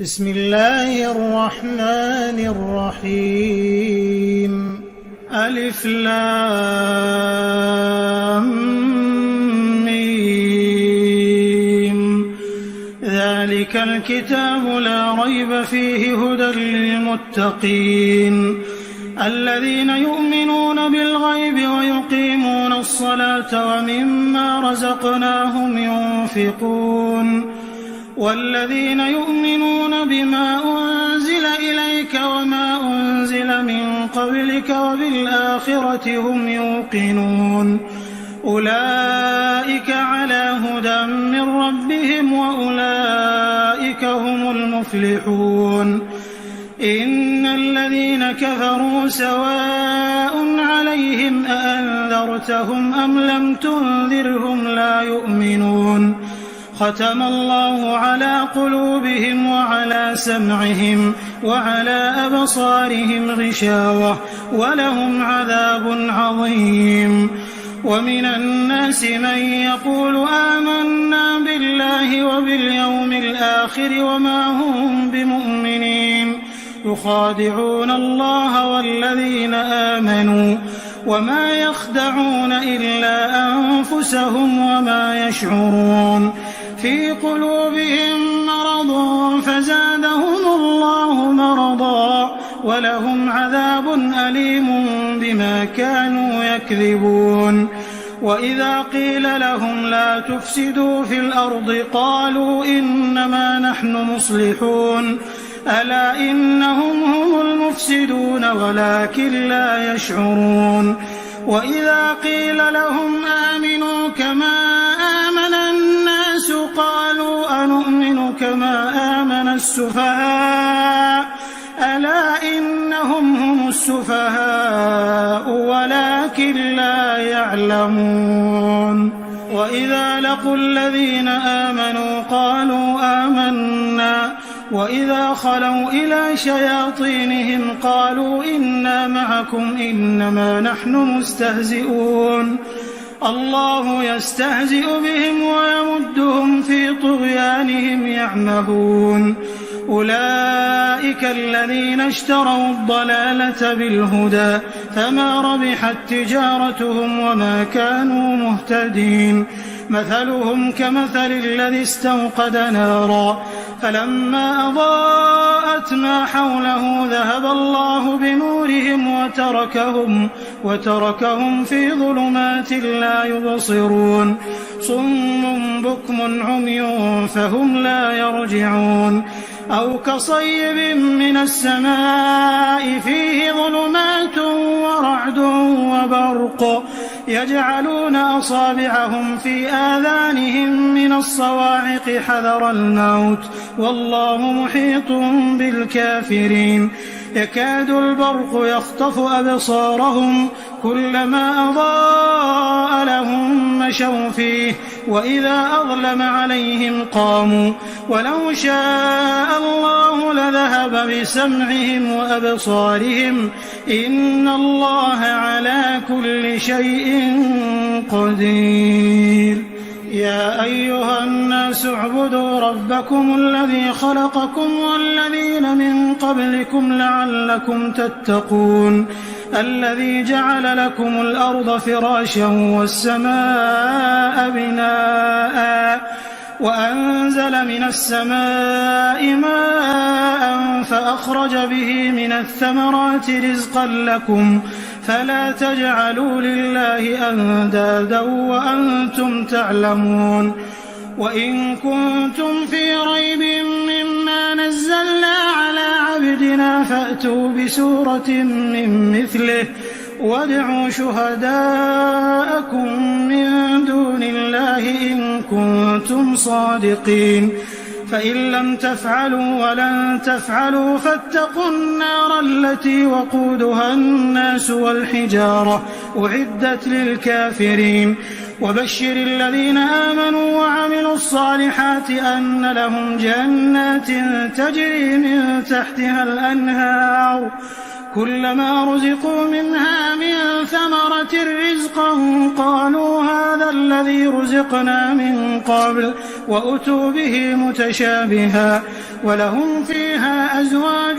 بسم الله الرحمن الرحيم. ألف لام ميم. ذلك الكتاب لا ريب فيه هدى للمتقين الذين يؤمنون بالغيب ويقيمون الصلاة ومما رزقناهم ينفقون والذين يؤمنون بما أنزل إليك وما أنزل من قبلك وبالآخرة هم يوقنون أولئك على هدى من ربهم وأولئك هم المفلحون. إن الذين كفروا سواء عليهم أأنذرتهم أم لم تنذرهم لا يؤمنون. ختم الله على قلوبهم وعلى سمعهم وعلى أبصارهم غشاوة ولهم عذاب عظيم. ومن الناس من يقول آمنا بالله وباليوم الآخر وما هم بمؤمنين يخادعون الله والذين آمنوا وما يخدعون إلا أنفسهم وما يشعرون. في قلوبهم مرض فزادهم الله مرضا ولهم عذاب أليم بما كانوا يكذبون. وإذا قيل لهم لا تفسدوا في الأرض قالوا إنما نحن مصلحون ألا إنهم هم المفسدون ولكن لا يشعرون. وإذا قيل لهم آمنوا كما آمن الناس قالوا أنؤمن كما آمن السفهاء ألا إنهم هم السفهاء ولكن لا يعلمون. وإذا لقوا الذين آمنوا قالوا آمنا وإذا خلوا إلى شياطينهم قالوا إنا معكم إنما نحن مستهزئون. الله يستهزئ بهم ويمدهم في طغيانهم يعمهون. أولئك الذين اشتروا الضلالة بالهدى فما ربحت تجارتهم وما كانوا مهتدين. مثلهم كمثل الذي استوقد نارا فلما أضاءت ما حوله ذهب الله بنورهم وتركهم في ظلمات لا يبصرون. صم بكم عمي فهم لا يرجعون. أو كصيب من السماء فيه ظلمات ورعد وبرق يجعلون أصابعهم في آذانهم من الصواعق حذر الموت والله محيط بالكافرين. يكاد البرق يخطف أبصارهم كلما أضاء لهم مشوا فيه وإذا أظلم عليهم قاموا ولو شاء الله لذهب بسمعهم وأبصارهم إن الله على كل شيء قدير. يا أيها الناس اعبدوا ربكم الذي خلقكم والذين من قبلكم لعلكم تتقون الذي جعل لكم الأرض فراشا والسماء بناء وأنزل من السماء ماء فأخرج به من الثمرات رزقا لكم فلا تجعلوا لله أندادا وأنتم تعلمون. وإن كنتم في ريب مما نزلنا على عبدنا فأتوا بسورة من مثله وادعوا شهداءكم من دون الله إن كنتم صادقين. فإن لم تفعلوا ولن تفعلوا فاتقوا النار التي وقودها الناس والحجارة أعدت للكافرين. وبشر الذين آمنوا وعملوا الصالحات أن لهم جنات تجري من تحتها الأنهار كلما رزقوا منها من ثمرة رزقا قالوا هذا الذي رزقنا من قبل وأتوا به متشابها ولهم فيها أزواج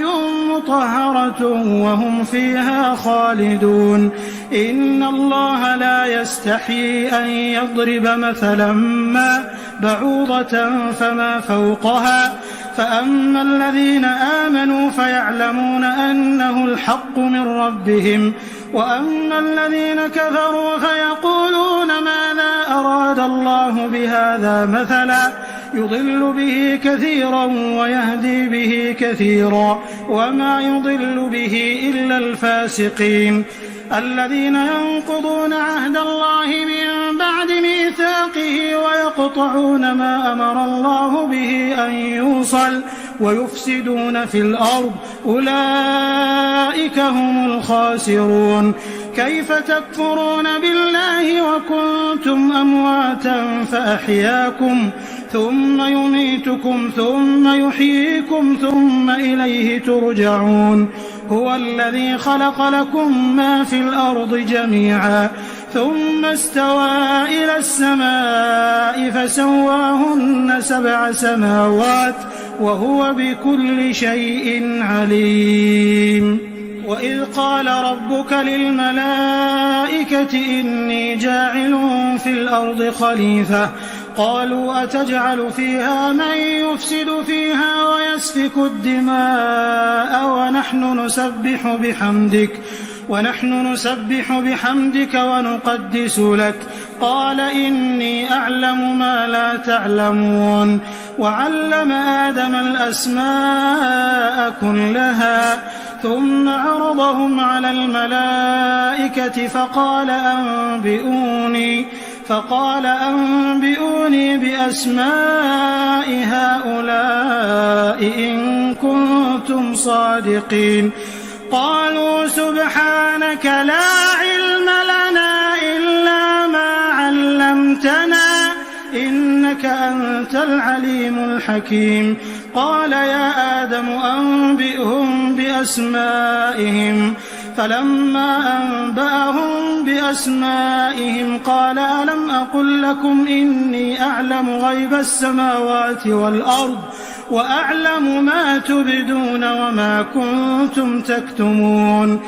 مطهرة وهم فيها خالدون إن الله لا يستحيي أن يضرب مثلا ما بعوضة فما فوقها فأما الذين آمنوا فيعلمون أنه الحق من ربهم وأما الذين كفروا فيقولون ماذا أراد الله بهذا مثلا يضل به كثيرا ويهدي به كثيرا وما يضل به إلا الفاسقين الذين ينقضون عهد الله من بعد ميثاقه ويقطعون ما أمر الله به أن يوصل ويفسدون في الأرض أولئك هم الخاسرون كيف تكفرون بالله وكنتم أمواتا فأحياكم ثم يميتكم ثم يحييكم ثم إليه ترجعون هو الذي خلق لكم ما في الأرض جميعا ثم استوى إلى السماء فسواهن 7 سماوات وهو بكل شيء عليم وإذ قال ربك للملائكة إني جاعل في الأرض خليفة قالوا أتجعل فيها من يفسد فيها ويسفك الدماء ونحن نسبح بحمدك ونقدس لك قال إني أعلم ما لا تعلمون وعلم آدم الأسماء كلها ثم عرضهم على الملائكة فقال أنبئوني بأسماء هؤلاء إن كنتم صادقين قالوا سبحانك لا علم لنا إلا ما علمتنا إنك أنت العليم الحكيم قال يا آدم أنبئهم بأسمائهم فلما أنبأهم بأسمائهم قال ألم أقل لكم إني أعلم غيب السماوات والأرض وأعلم ما تبدون وما كنتم تكتمون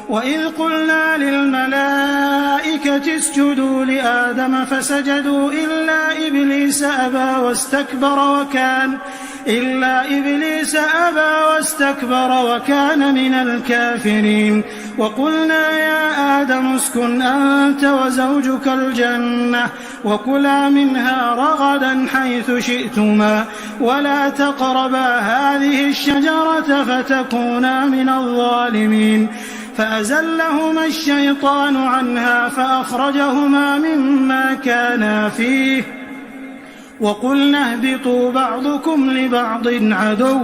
وإذ قلنا للملائكة اسجدوا لآدم فسجدوا إلا إبليس أبى واستكبر وكان من الكافرين وقلنا يا آدم اسكن أنت وزوجك الجنة وكلا منها رغدا حيث شئتما ولا تقربا هذه الشجرة فتكونا من الظالمين فأزلهما الشيطان عنها فأخرجهما مما كانا فيه وقلنا اهبطوا بعضكم لبعض عدو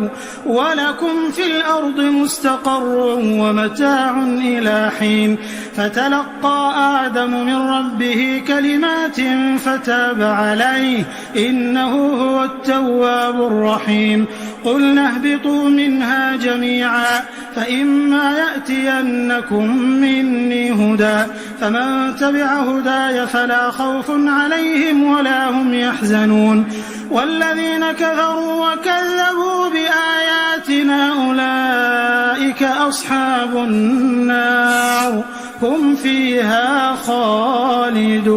ولكم في الأرض مستقر ومتاع إلى حين فتلقى آدم من ربه كلمات فتاب عليه إنه هو التواب الرحيم قلنا اهبطوا منها جميعا فإما يأتينكم مني هدى فمن تبع هداي فلا خوف عليهم ولا هم يحزنون والذين كفروا وكذبوا بآياتنا أولئك أصحاب النار هم فيها خالدون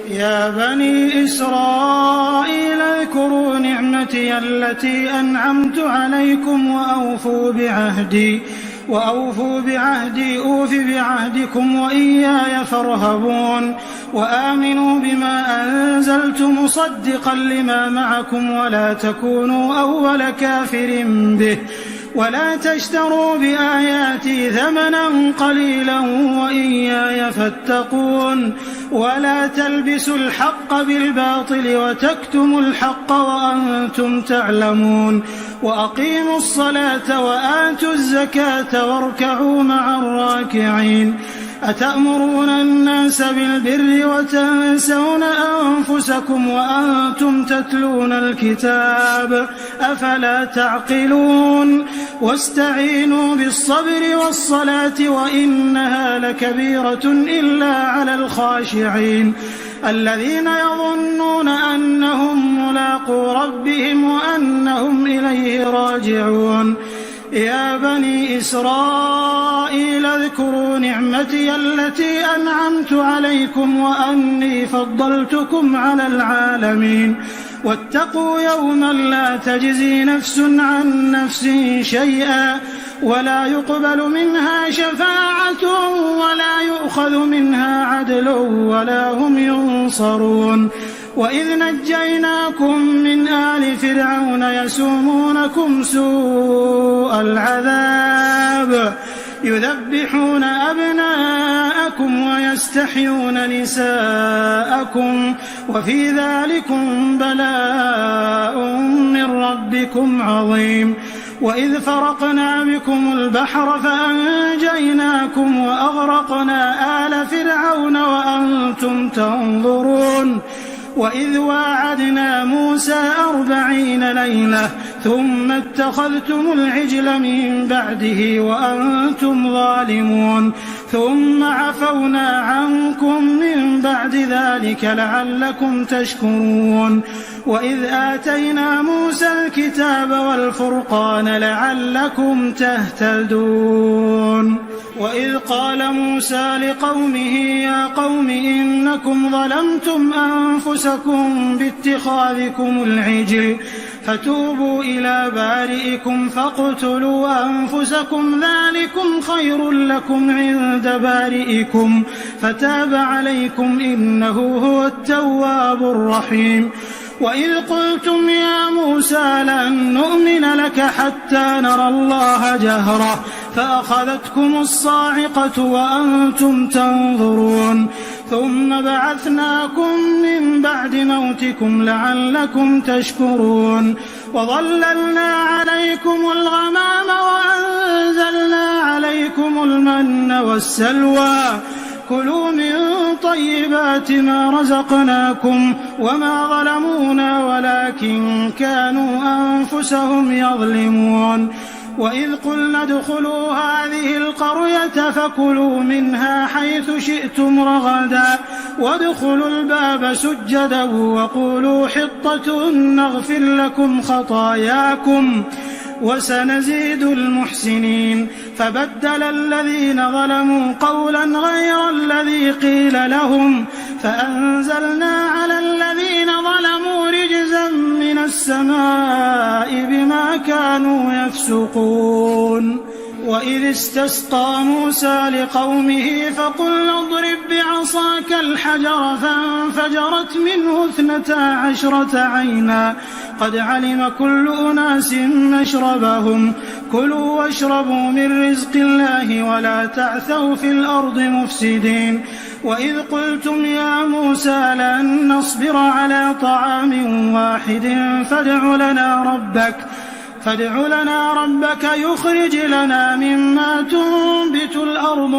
يا بني إسرائيل اذكروا نعمتي التي أنعمت عليكم وأوفوا بعهدي أوف بعهدكم وإياي فارهبون وآمنوا بما أنزلت مصدقا لما معكم ولا تكونوا أول كافر به ولا تشتروا بآياتي ثمنا قليلا وإياي فاتقون ولا تلبسوا الحق بالباطل وتكتموا الحق وأنتم تعلمون وأقيموا الصلاة وآتوا الزكاة واركعوا مع الراكعين أتأمرون الناس بالبر وتنسون أنفسكم وأنتم تتلون الكتاب أفلا تعقلون واستعينوا بالصبر والصلاة وإنها لكبيرة إلا على الخاشعين الذين يظنون أنهم ملاقو ربهم وأنهم إليه راجعون يا بني إسرائيل اذكروا نعمتي التي أنعمت عليكم وأني فضلتكم على العالمين واتقوا يوما لا تجزي نفس عن نفس شيئا ولا يقبل منها شفاعة ولا يؤخذ منها عدل ولا هم ينصرون وإذ نجيناكم من آل فرعون يسومونكم سوء العذاب يذبحون أبناءكم ويستحيون نساءكم وفي ذلكم بلاء من ربكم عظيم وإذ فرقنا بكم البحر فأنجيناكم وأغرقنا آل فرعون وأنتم تنظرون وإذ واعدنا موسى 40 ليلة ثم اتخذتم العجل من بعده وأنتم ظالمون ثم عفونا عنكم من بعد ذلك لعلكم تشكرون وإذ آتينا موسى الكتاب والفرقان لعلكم تهتدون وإذ قال موسى لقومه يا قوم إنكم ظلمتم أنفسكم باتخاذكم العجل فتوبوا إلى بارئكم فاقتلوا أنفسكم ذلكم خير لكم عند بارئكم فتاب عليكم إنه هو التواب الرحيم وإذ قلتم يا موسى لن نؤمن لك حتى نرى الله جهرة فأخذتكم الصاعقة وأنتم تنظرون ثم بعثناكم من بعد موتكم لعلكم تشكرون وظللنا عليكم الغمام وأنزلنا عليكم المن والسلوى كلوا من طيبات ما رزقناكم وما ظلمونا ولكن كانوا أنفسهم يظلمون وإذ قلنا ادخلوا هذه القرية فكلوا منها حيث شئتم رغدا وادخلوا الباب سجدا وقولوا حطة نغفر لكم خطاياكم وسنزيد المحسنين فبدل الذين ظلموا قولا غير الذي قيل لهم فأنزلنا على الذين ظلموا رجزا من السماء بما كانوا يفسقون وإذ استسقى موسى لقومه فقلنا اضرب بعصاك الحجر فانفجرت منه 12 عينا قد علم كل أناس مشربهم كلوا واشربوا من رزق الله ولا تعثوا في الأرض مفسدين وإذ قلتم يا موسى لن نصبر على طعام واحد فادع لنا ربك يخرج لنا مما تنبت الأرض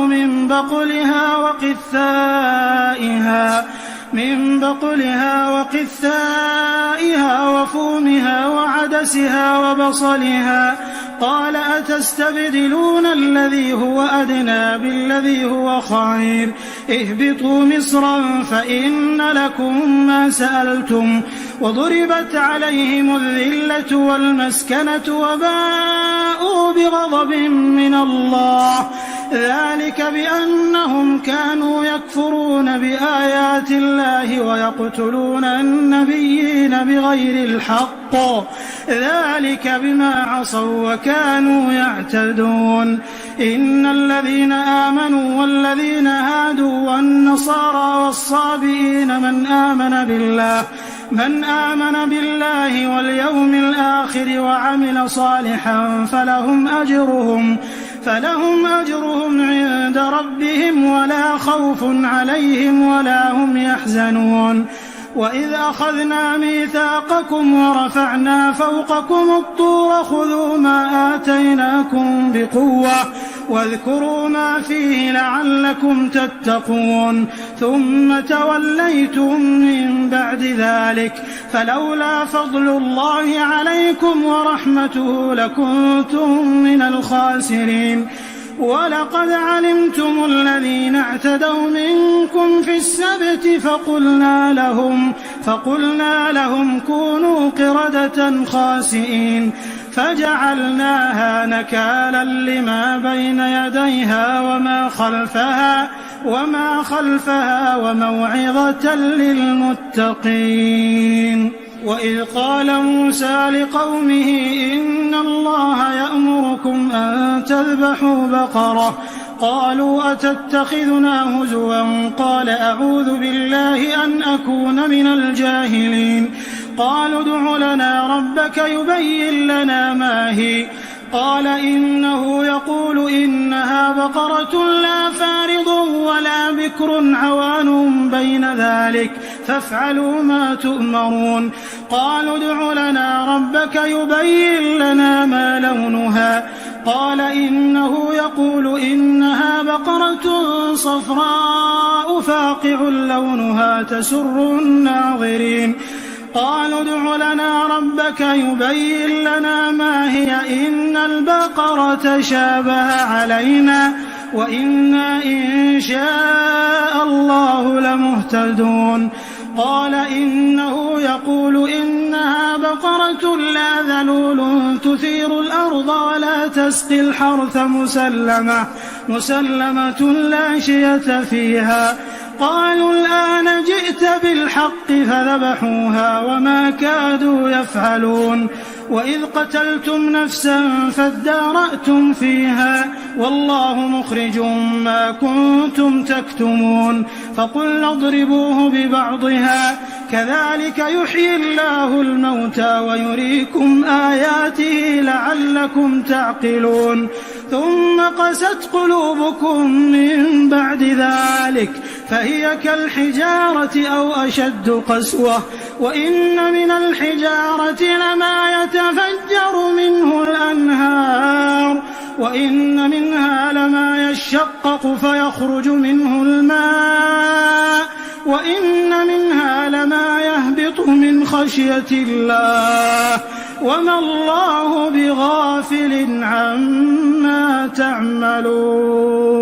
من بقلها وقثائها وفومها وعدسها وبصلها قال أتستبدلون الذي هو أدنى بالذي هو خير اهبطوا مصرا فإن لكم ما سألتم وضربت عليهم الذلة والمسكنة وباءوا بغضب من الله ذلك بأنهم كانوا يكفرون بآيات الله ويقتلون النبيين بغير الحق ذلك بما عصوا وكانوا يعتدون إن الذين آمنوا والذين هادوا والنصارى والصابئين من آمن بالله واليوم الآخر وعمل صالحا فلهم أجرهم عند ربهم ولا خوف عليهم ولا هم يحزنون وإذ أخذنا ميثاقكم ورفعنا فوقكم الطور خذوا ما آتيناكم بقوة واذكروا ما فيه لعلكم تتقون ثم توليتم من بعد ذلك فلولا فضل الله عليكم ورحمته لكنتم من الخاسرين ولقد علمتم الذين اعتدوا منكم في السبت فقلنا لهم كونوا قردة خاسئين فجعلناها نكالا لما بين يديها وما خلفها وموعظة للمتقين. وإذ قال موسى لقومه إن الله يأمركم أن تذبحوا بقرة قالوا أتتخذنا هزوا قال أعوذ بالله أن أكون من الجاهلين قالوا ادع لنا ربك يبين لنا ما هي قال إنه يقول إنها بقرة لا فارض ولا بكر عوان بين ذلك فافعلوا ما تؤمرون قالوا ادع لنا ربك يبين لنا ما لونها قال إنه يقول إنها بقرة صفراء فاقع لونها تسر الناظرين قالوا ادع لنا ربك يبين لنا ما هي إن البقرة شابه علينا وإنا إن شاء الله لمهتدون قال إنه يقول إنها بقرة لا ذلول تثير الأرض ولا تسقي الحرث مسلمة لا شية فيها قالوا الآن جئت بالحق فذبحوها وما كادوا يفعلون وإذ قتلتم نفسا فادارأتم فيها والله مخرج ما كنتم تكتمون فقلنا اضربوه ببعضها كذلك يحيي الله الموتى ويريكم آياته لعلكم تعقلون ثم قست قلوبكم من بعد ذلك فهي كالحجارة أو أشد قسوة وإن من الحجارة لما يتفجر منه الأنهار وإن منها لما يشقق فيخرج منه الماء وإن منها لما يهبط من خشية الله وما الله بغافل عما تعملون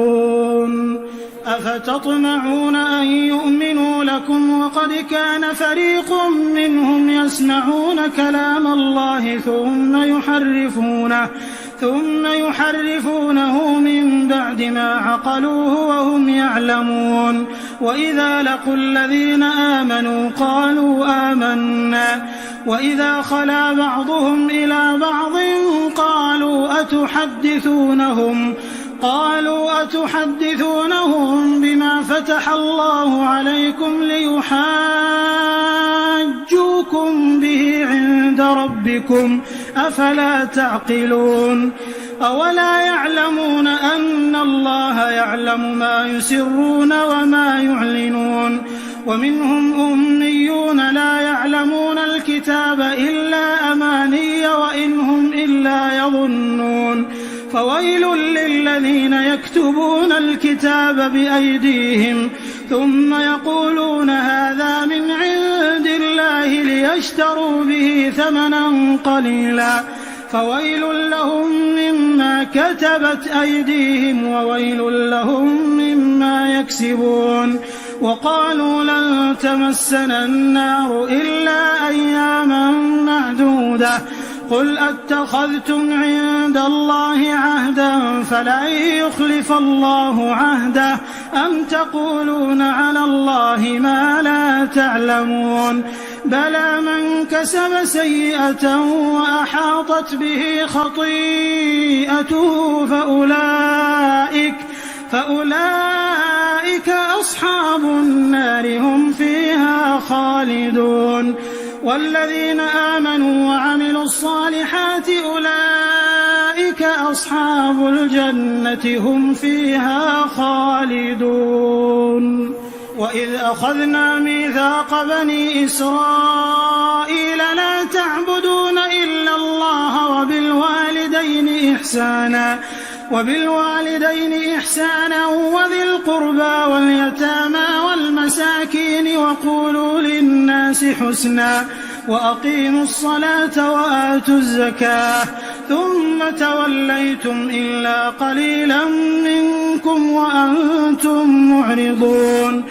أفتطمعون أن يؤمنوا لكم وقد كان فريق منهم يسمعون كلام الله ثم يحرفونه من بعد ما عقلوه وهم يعلمون وإذا لقوا الذين آمنوا قالوا آمنا وإذا خلا بعضهم إلى بعض قالوا أتحدثونهم بما فتح الله عليكم ليحاجوكم به عند ربكم أفلا تعقلون أولا يعلمون أن الله يعلم ما يسرون وما يعلنون ومنهم أميون لا يعلمون الكتاب إلا أماني وإن هم إلا يظنون فويل للذين يكتبون الكتاب بأيديهم ثم يقولون هذا من عند الله ليشتروا به ثمنا قليلا فويل لهم مما كتبت أيديهم وويل لهم مما يكسبون وقالوا لن تمسنا النار إلا أياما معدودة قل أتخذتم عند الله عهدا فلن يخلف الله عهده أم تقولون على الله ما لا تعلمون بلى من كسب سيئة وأحاطت به خطيئته فأولئك أصحاب النار هم فيها خالدون والذين آمنوا وعملوا الصالحات أولئك أصحاب الجنة هم فيها خالدون وإذ أخذنا ميثاق بني إسرائيل لا تعبدون إلا الله وبالوالدين إحسانا وبالوالدين إحسانا وذي القربى واليتامى والمساكين وقولوا للناس حسنا وأقيموا الصلاة وآتوا الزكاة ثم توليتم إلا قليلا منكم وأنتم معرضون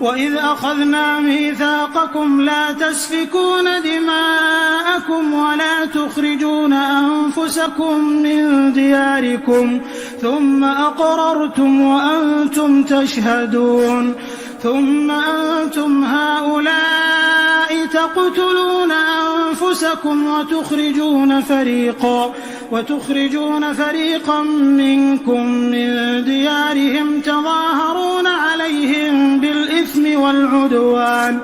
وإذ أخذنا ميثاقكم لا تسفكون دماءكم ولا تخرجون أنفسكم من دياركم ثم أقررتم وأنتم تشهدون ثم أنتم هؤلاء تقتلون أنفسكم وتخرجون فريقا منكم من ديارهم تظاهرون عليهم بالإثم والعدوان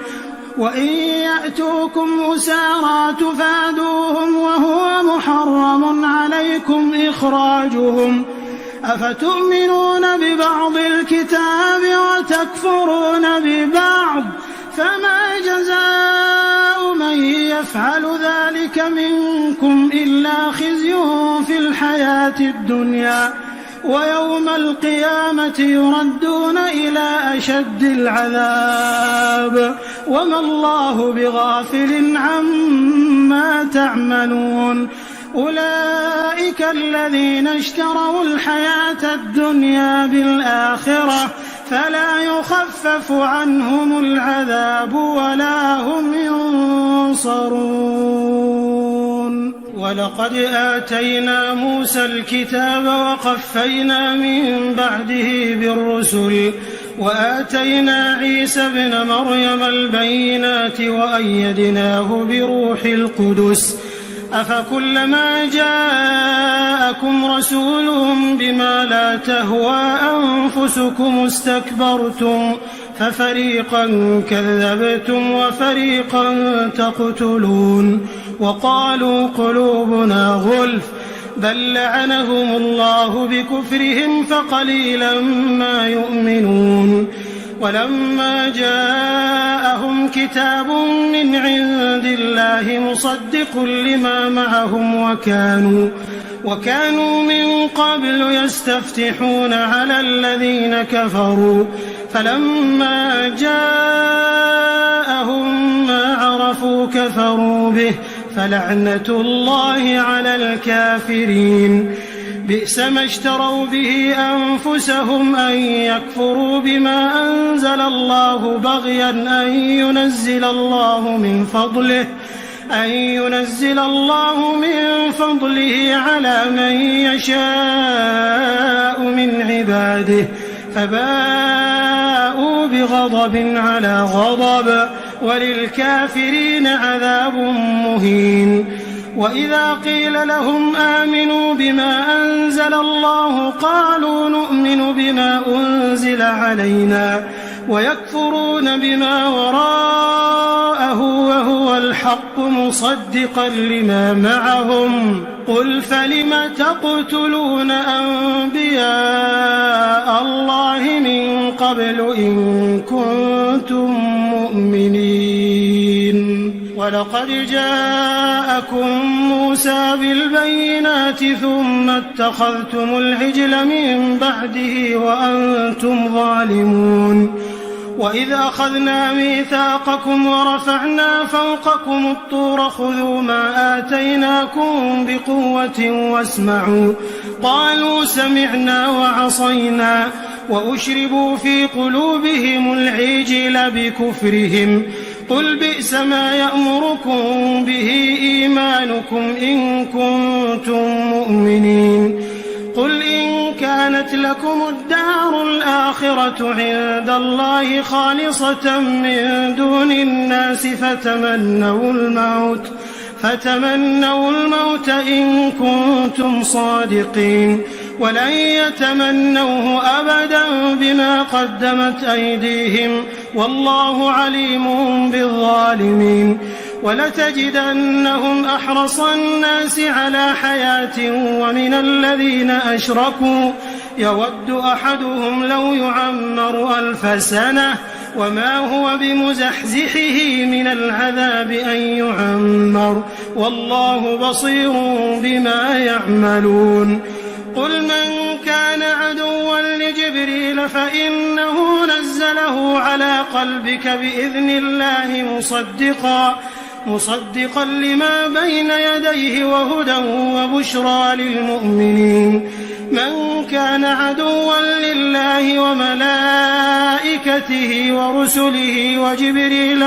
وإن يأتوكم أسارى تفادوهم وهو محرم عليكم إخراجهم أفتؤمنون ببعض الكتاب وتكفرون ببعض فما جزاء من يفعل ذلك منكم إلا خزي في الحياة الدنيا ويوم القيامة يردون إلى أشد العذاب وما الله بغافل عما تعملون أولئك الذين اشتروا الحياة الدنيا بالآخرة فلا يخفف عنهم العذاب ولا هم ينصرون ولقد آتينا موسى الكتاب وقفينا من بعده بالرسل وآتينا عيسى ابن مريم البينات وأيدناه بروح القدس أفكلما جاءكم رسول بما لا تهوى أنفسكم استكبرتم ففريقا كذبتم وفريقا تقتلون وقالوا قلوبنا غلف بل لعنهم الله بكفرهم فقليلا ما يؤمنون ولما جاءهم كتاب من عند الله مصدق لما معهم وكانوا من قبل يستفتحون على الذين كفروا فلما جاءهم ما عرفوا كفروا به فلعنة الله على الكافرين بئس ما اشتروا به أنفسهم أن يكفروا بما أنزل الله بغيا أن ينزل الله من فضله على من يشاء من عباده فباءوا بغضب على غضب وللكافرين عذاب مهين وإذا قيل لهم آمنوا بما أنزل الله قالوا نؤمن بما أنزل علينا ويكفرون بما وراءه وهو الحق مصدقا لما معهم قل فلم تقتلون أنبياء الله من قبل إن كنتم مؤمنين ولقد جاءكم موسى بالبينات ثم اتخذتم العجل من بعده وأنتم ظالمون وإذ أخذنا ميثاقكم ورفعنا فوقكم الطور خذوا ما آتيناكم بقوة واسمعوا قالوا سمعنا وعصينا وأشربوا في قلوبهم العجل بكفرهم قل بئس ما يأمركم به إيمانكم إن كنتم مؤمنين قل إن كانت لكم الدار الآخرة عند الله خالصة من دون الناس فتمنوا الموت إن كنتم صادقين ولن يتمنوه أبدا بما قدمت أيديهم والله عليم بالظالمين ولتجدنهم أحرص الناس على حياة ومن الذين أشركوا يود أحدهم لو يعمر 1000 سنة وما هو بمزحزحه من العذاب أن يعمر والله بصير بما يعملون قل من ميكال فإنه نزله على قلبك بإذن الله مصدقا لما بين يديه وهدى وبشرى للمؤمنين. من كان عدوا لله وملائكته ورسله وجبريل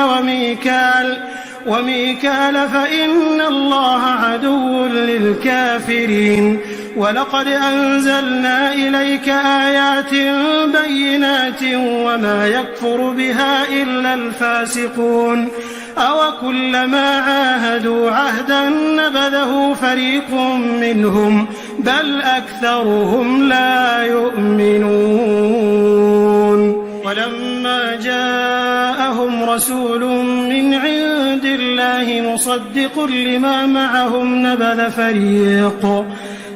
وميكال فإن الله عدو للكافرين. ولقد أنزلنا إليك آيات بينات وما يكفر بها إلا الفاسقون. أوكلما عاهدوا عهدا نبذه فريق منهم بل أكثرهم لا يؤمنون. ولما جاءهم رسول من عند الله مصدق لما معهم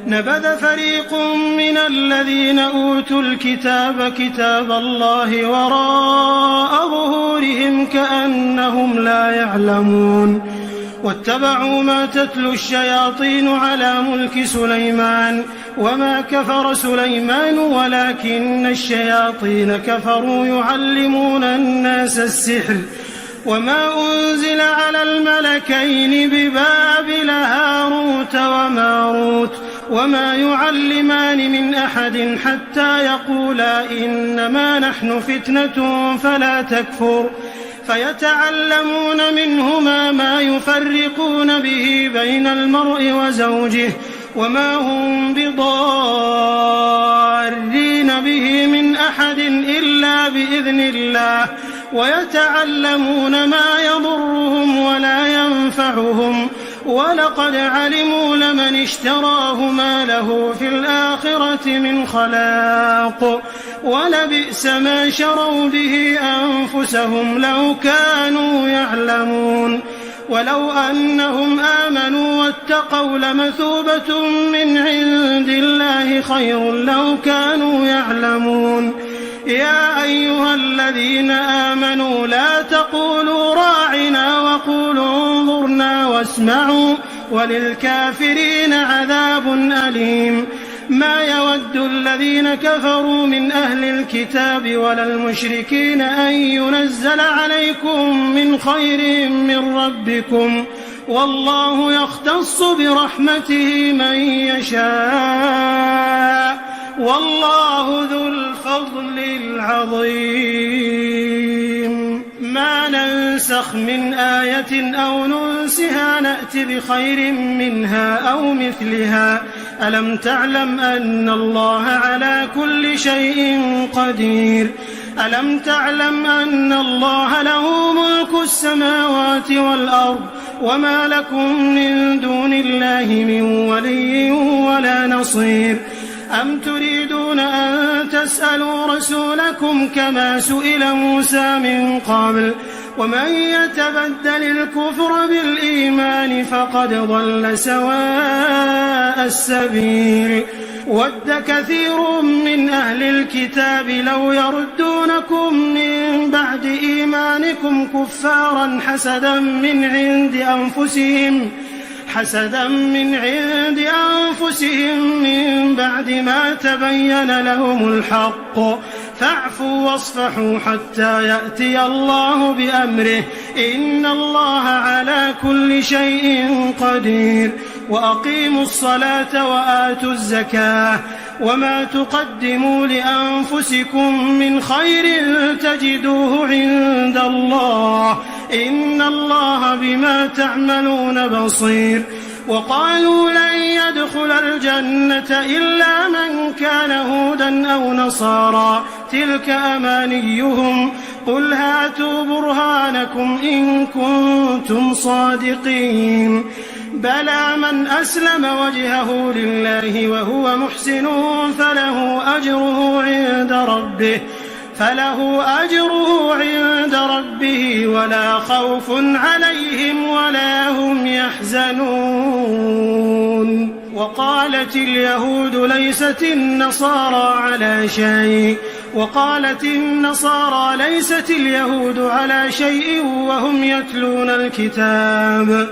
نبذ فريق من الذين أوتوا الكتاب كتاب الله وراء ظهورهم كأنهم لا يعلمون. واتبعوا ما تتلو الشياطين على ملك سليمان وما كفر سليمان ولكن الشياطين كفروا يعلمون الناس السحر وما أنزل على الملكين ببابل هاروت وماروت وما يعلمان من أحد حتى يقولا إنما نحن فتنة فلا تكفر فيتعلمون منهما ما يفرقون به بين المرء وزوجه وما هم بضارين به من أحد إلا بإذن الله ويتعلمون ما يضرهم ولا ينفعهم ولقد علموا لمن اشتراه ما له في الآخرة من خلاق ولبئس ما شروا به أنفسهم لو كانوا يعلمون. ولو أنهم آمنوا واتقوا لمثوبة من عند الله خير لو كانوا يعلمون. يا أيها الذين آمنوا لا تقولوا راعنا وقولوا انظرنا واسمعوا وللكافرين عذاب أليم. ما يود الذين كفروا من أهل الكتاب ولا المشركين أن ينزل عليكم من خير من ربكم والله يختص برحمته من يشاء والله ذو الفضل العظيم. ما ننسخ من آية أو ننسها نأت بخير منها أو مثلها. ألم تعلم أن الله على كل شيء قدير. ألم تعلم أن الله له ملك السماوات والأرض وما لكم من دون الله من ولي ولا نصير. أم تريدون أن تسألوا رسولكم كما سئل موسى من قبل ومن يتبدل الكفر بالإيمان فقد ضل سواء السبيل. ود كثير من أهل الكتاب لو يردونكم من بعد إيمانكم كفارا حسدا من عند أنفسهم من بعد ما تبين لهم الحق فاعفوا واصفحوا حتى يأتي الله بأمره إن الله على كل شيء قدير. وأقيموا الصلاة وآتوا الزكاة وما تقدموا لأنفسكم من خير تجدوه عند الله إن الله بما تعملون بصير. وقالوا لن يدخل الجنة إلا من كان هودا أو نصارى تلك أمانيهم قل هاتوا برهانكم إن كنتم صادقين. بلى من أسلم وجهه لله وهو محسن فله أجره عند ربه ولا خوف عليهم ولا هم يحزنون. وقالت اليهود ليست النصارى على شيء وقالت النصارى ليست اليهود على شيء وهم يتلون الكتاب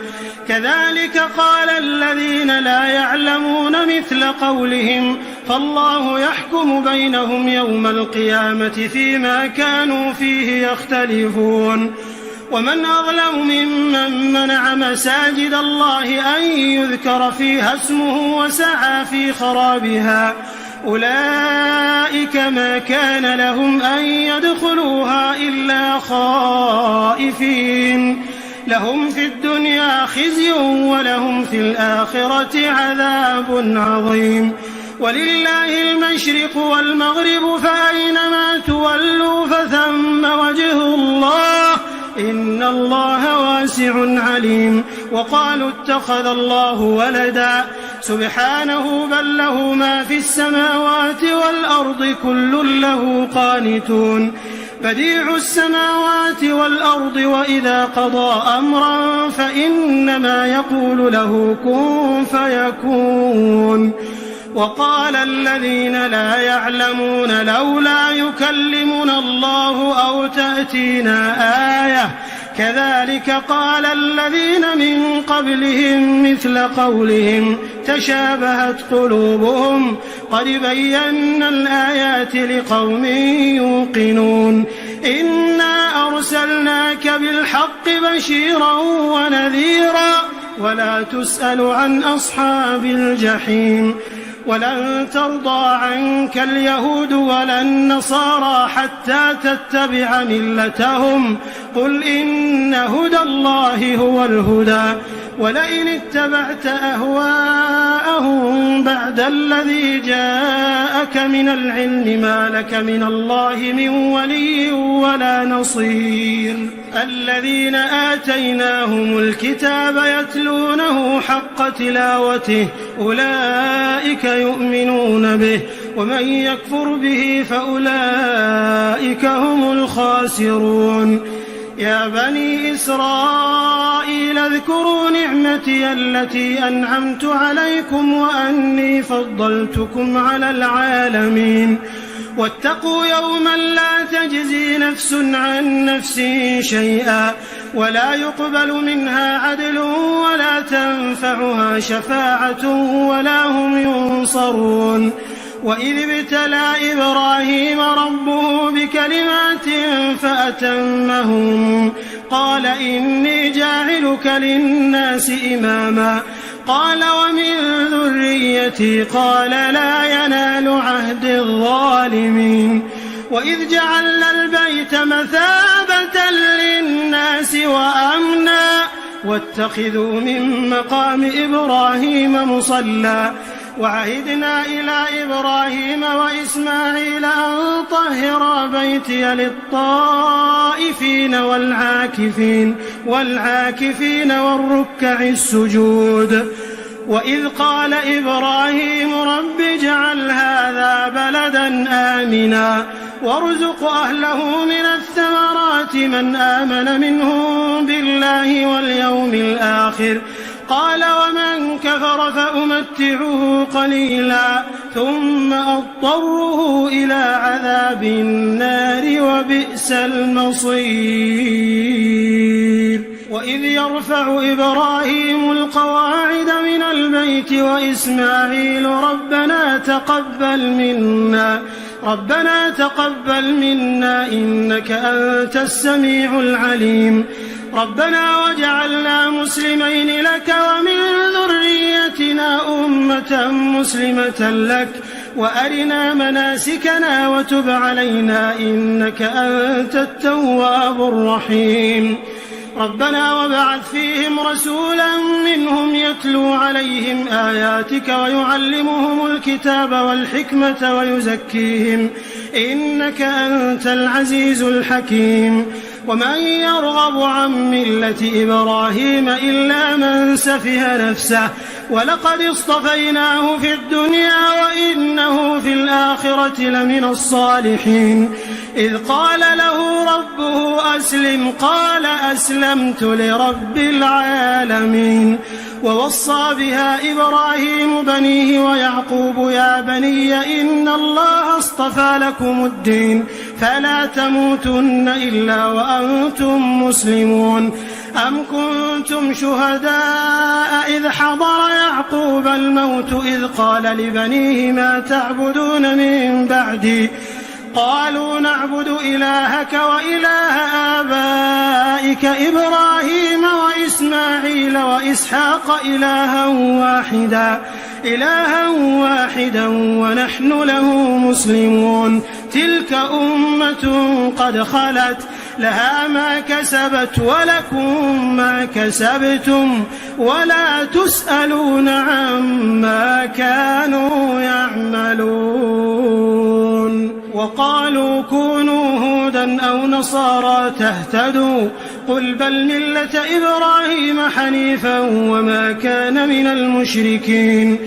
كذلك قال الذين لا يعلمون مثل قولهم فالله يحكم بينهم يوم القيامة فيما كانوا فيه يختلفون ومن أظلم ممن منع مساجد الله أن يذكر فيها اسمه وسعى في خرابها أولئك ما كان لهم أن يدخلوها إلا خائفين لهم في الدنيا خزي ولهم في الآخرة عذاب عظيم ولله المشرق والمغرب فأينما تولوا فثم وجه الله إن الله واسع عليم وقالوا اتخذ الله ولدا سبحانه بل له ما في السماوات والأرض كل له قانتون بديع السماوات والأرض وإذا قضى أمرا فإنما يقول له كن فيكون وقال الذين لا يعلمون لولا يكلمنا الله أو تأتينا آية كذلك قال الذين من قبلهم مثل قولهم تشابهت قلوبهم قد بينا الآيات لقوم يوقنون إنا أرسلناك بالحق بشيرا ونذيرا ولا تسأل عن أصحاب الجحيم ولن ترضى عنك اليهود ولا النصارى حتى تتبع ملتهم قل إن هدى الله هو الهدى ولئن اتبعت أهواءهم بعد الذي جاءك من العلم ما لك من الله من ولي ولا نصير الذين آتيناهم الكتاب يتلونه حق تلاوته أولئك يؤمنون به ومن يكفر به فأولئك هم الخاسرون يا بني إسرائيل اذكروا نعمتي التي أنعمت عليكم وأني فضلتكم على العالمين واتقوا يوما لا تجزي نفس عن نفس شيئا ولا يقبل منها عدل ولا تنفعها شفاعة ولا هم ينصرون وإذ ابتلى إبراهيم ربه بكلمات فأتمهم قال إني جاعلك للناس إماما قال ومن ذريتي قال لا ينال عهد الظالمين وإذ جعلنا البيت مثابة للناس وأمنا واتخذوا من مقام إبراهيم مصلى وعهدنا إلى إبراهيم وإسماعيل أن طهرا بيتي للطائفين والعاكفين والركع السجود وإذ قال إبراهيم رب اجعل هذا بلدا آمنا وارزق أهله من الثمرات من آمن منهم بالله واليوم الآخر قال ومن كفر فأمتعه قليلا ثم أضطره إلى عذاب النار وبئس المصير وإذ يرفع إبراهيم القواعد من البيت وإسماعيل ربنا تقبل منا إنك أنت السميع العليم ربنا واجعلنا مسلمين لك ومن ذريتنا أمة مسلمة لك وأرنا مناسكنا وتب علينا إنك أنت التواب الرحيم ربنا وابعث فيهم رسولا منهم يتلو عليهم آياتك ويعلمهم الكتاب والحكمة ويزكيهم إنك أنت العزيز الحكيم ومن يرغب عن ملة إبراهيم إلا من سفه نفسه ولقد اصطفيناه في الدنيا وإنه في الآخرة لمن الصالحين إذ قال له ربه أسلم قال أسلمت لرب العالمين. ووصى بها إبراهيم بنيه ويعقوب يا بني إن الله اصطفى لكم الدين فلا تموتن إلا وأنتم مسلمون. أم كنتم شهداء إذ حضر يعقوب الموت إذ قال لبنيه ما تعبدون من بعدي قالوا نعبد إلهك وإله آبائك إبراهيم وإسماعيل وإسحاق إلها واحدا ونحن له مسلمون. تلك أمة قد خلت لها ما كسبت ولكم ما كسبتم ولا تسألون عما كانوا يعملون. وقالوا كونوا هودا أو نصارى تهتدوا قل بل ملة إبراهيم حنيفا وما كان من المشركين.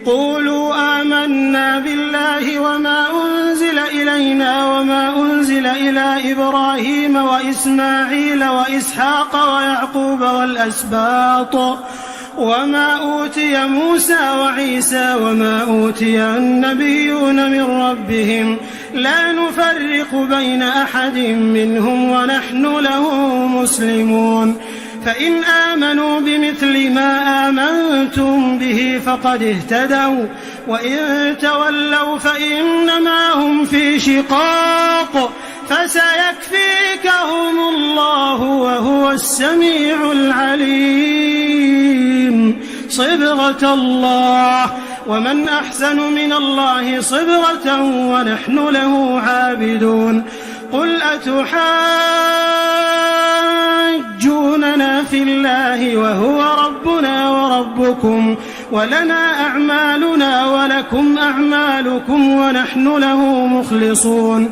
قولوا آمنا بالله وما أنزل إلينا وما أنزل إلى إبراهيم وإسماعيل وإسحاق ويعقوب والأسباط وما أوتي موسى وعيسى وما أوتي النبيون من ربهم لا نفرق بين أحد منهم ونحن له مسلمون. فإن آمنوا بمثل ما آمنتم به فقد اهتدوا وإن تولوا فإنما هم في شقاق فسيكفيكهم الله وهو السميع العليم. صبغة الله ومن أحسن من الله صبغة ونحن له عابدون. قل أتحاجوننا في الله وهو ربنا وربكم ولنا أعمالنا ولكم أعمالكم ونحن له مخلصون.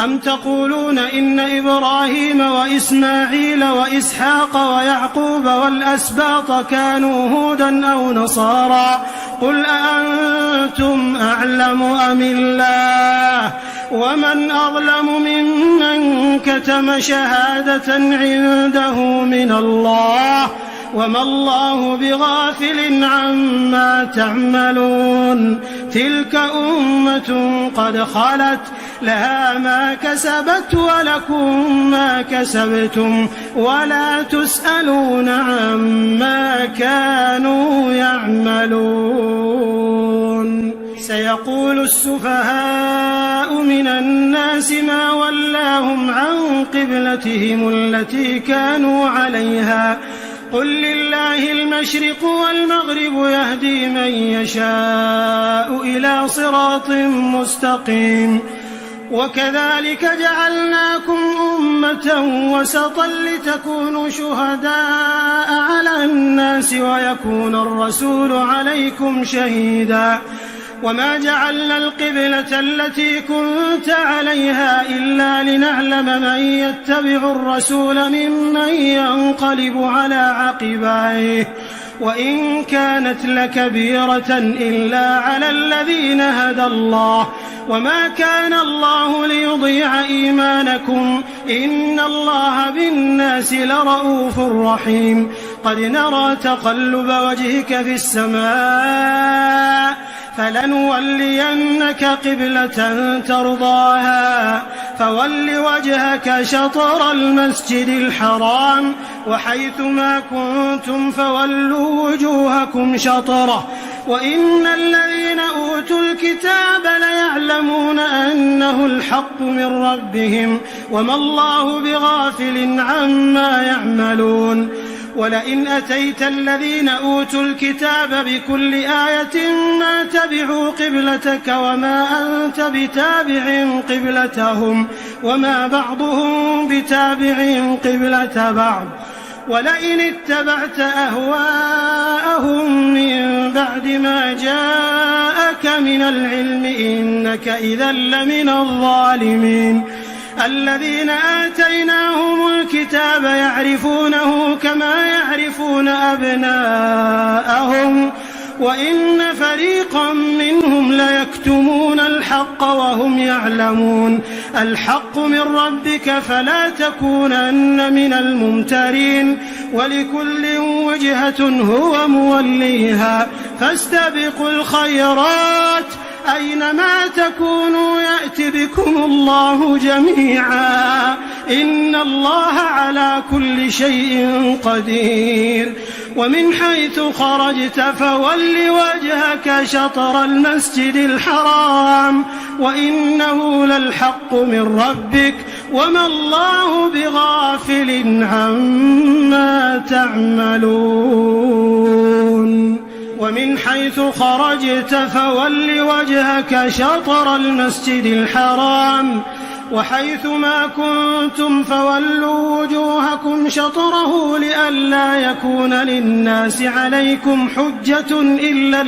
أم تقولون إن إبراهيم وإسماعيل وإسحاق ويعقوب والأسباط كانوا هودا أو نصارى قل أأنتم أعلم أم الله ومن أظلم ممن كتم شهادة عنده من الله وما الله بغافل عما تعملون. تلك أمة قد خلت لها ما كسبت ولكم ما كسبتم ولا تسألون عما كانوا يعملون. سيقول السفهاء من الناس ما ولاهم عن قبلتهم التي كانوا عليها قل لله المشرق والمغرب يهدي من يشاء إلى صراط مستقيم. وكذلك جعلناكم أمة وسطا لتكونوا شهداء على الناس ويكون الرسول عليكم شهيدا. وما جعلنا القبلة التي كنت عليها إلا لنعلم من يتبع الرسول ممن ينقلب على عقبيه وإن كانت لكبيرة إلا على الذين هدى الله وما كان الله ليضيع إيمانكم إن الله بالناس لرؤوف رحيم. قد نرى تقلب وجهك في السماء فلنولينك قبلة ترضاها فول وجهك شطر المسجد الحرام وحيث ما كنتم فولوا وجوهكم شطره وإن الذين أوتوا الكتاب ليعلمون أنه الحق من ربهم وما الله بغافل عما يعملون. ولئن أتيت الذين أوتوا الكتاب بكل آية ما تبعوا قبلتك وما أنت بتابع قبلتهم وما بعضهم بتابع قبلة بعض ولئن اتبعت أهواءهم من بعد ما جاءك من العلم إنك إذا لمن الظالمين. الذين آتيناهم الكتاب يعرفونه كما يعرفون أبناءهم وإن فريقا منهم ليكتمون الحق الحق وهم يعلمون الحق من ربك فلا تكونن من الممترين ولكل وجهة هو موليها فاستبقوا الخيرات أينما تكونوا يأت بكم الله جميعا إن الله على كل شيء قدير ومن حيث خرجت فول وجهك شطر المسجد الحرام وإنه للحق من ربك وما الله بغافل عما تعملون ومن حيث خرجت فول وجهك شطر المسجد الحرام وحيث ما كنتم فولوا وجوهكم شطره لئلا يكون للناس عليكم حجة إلا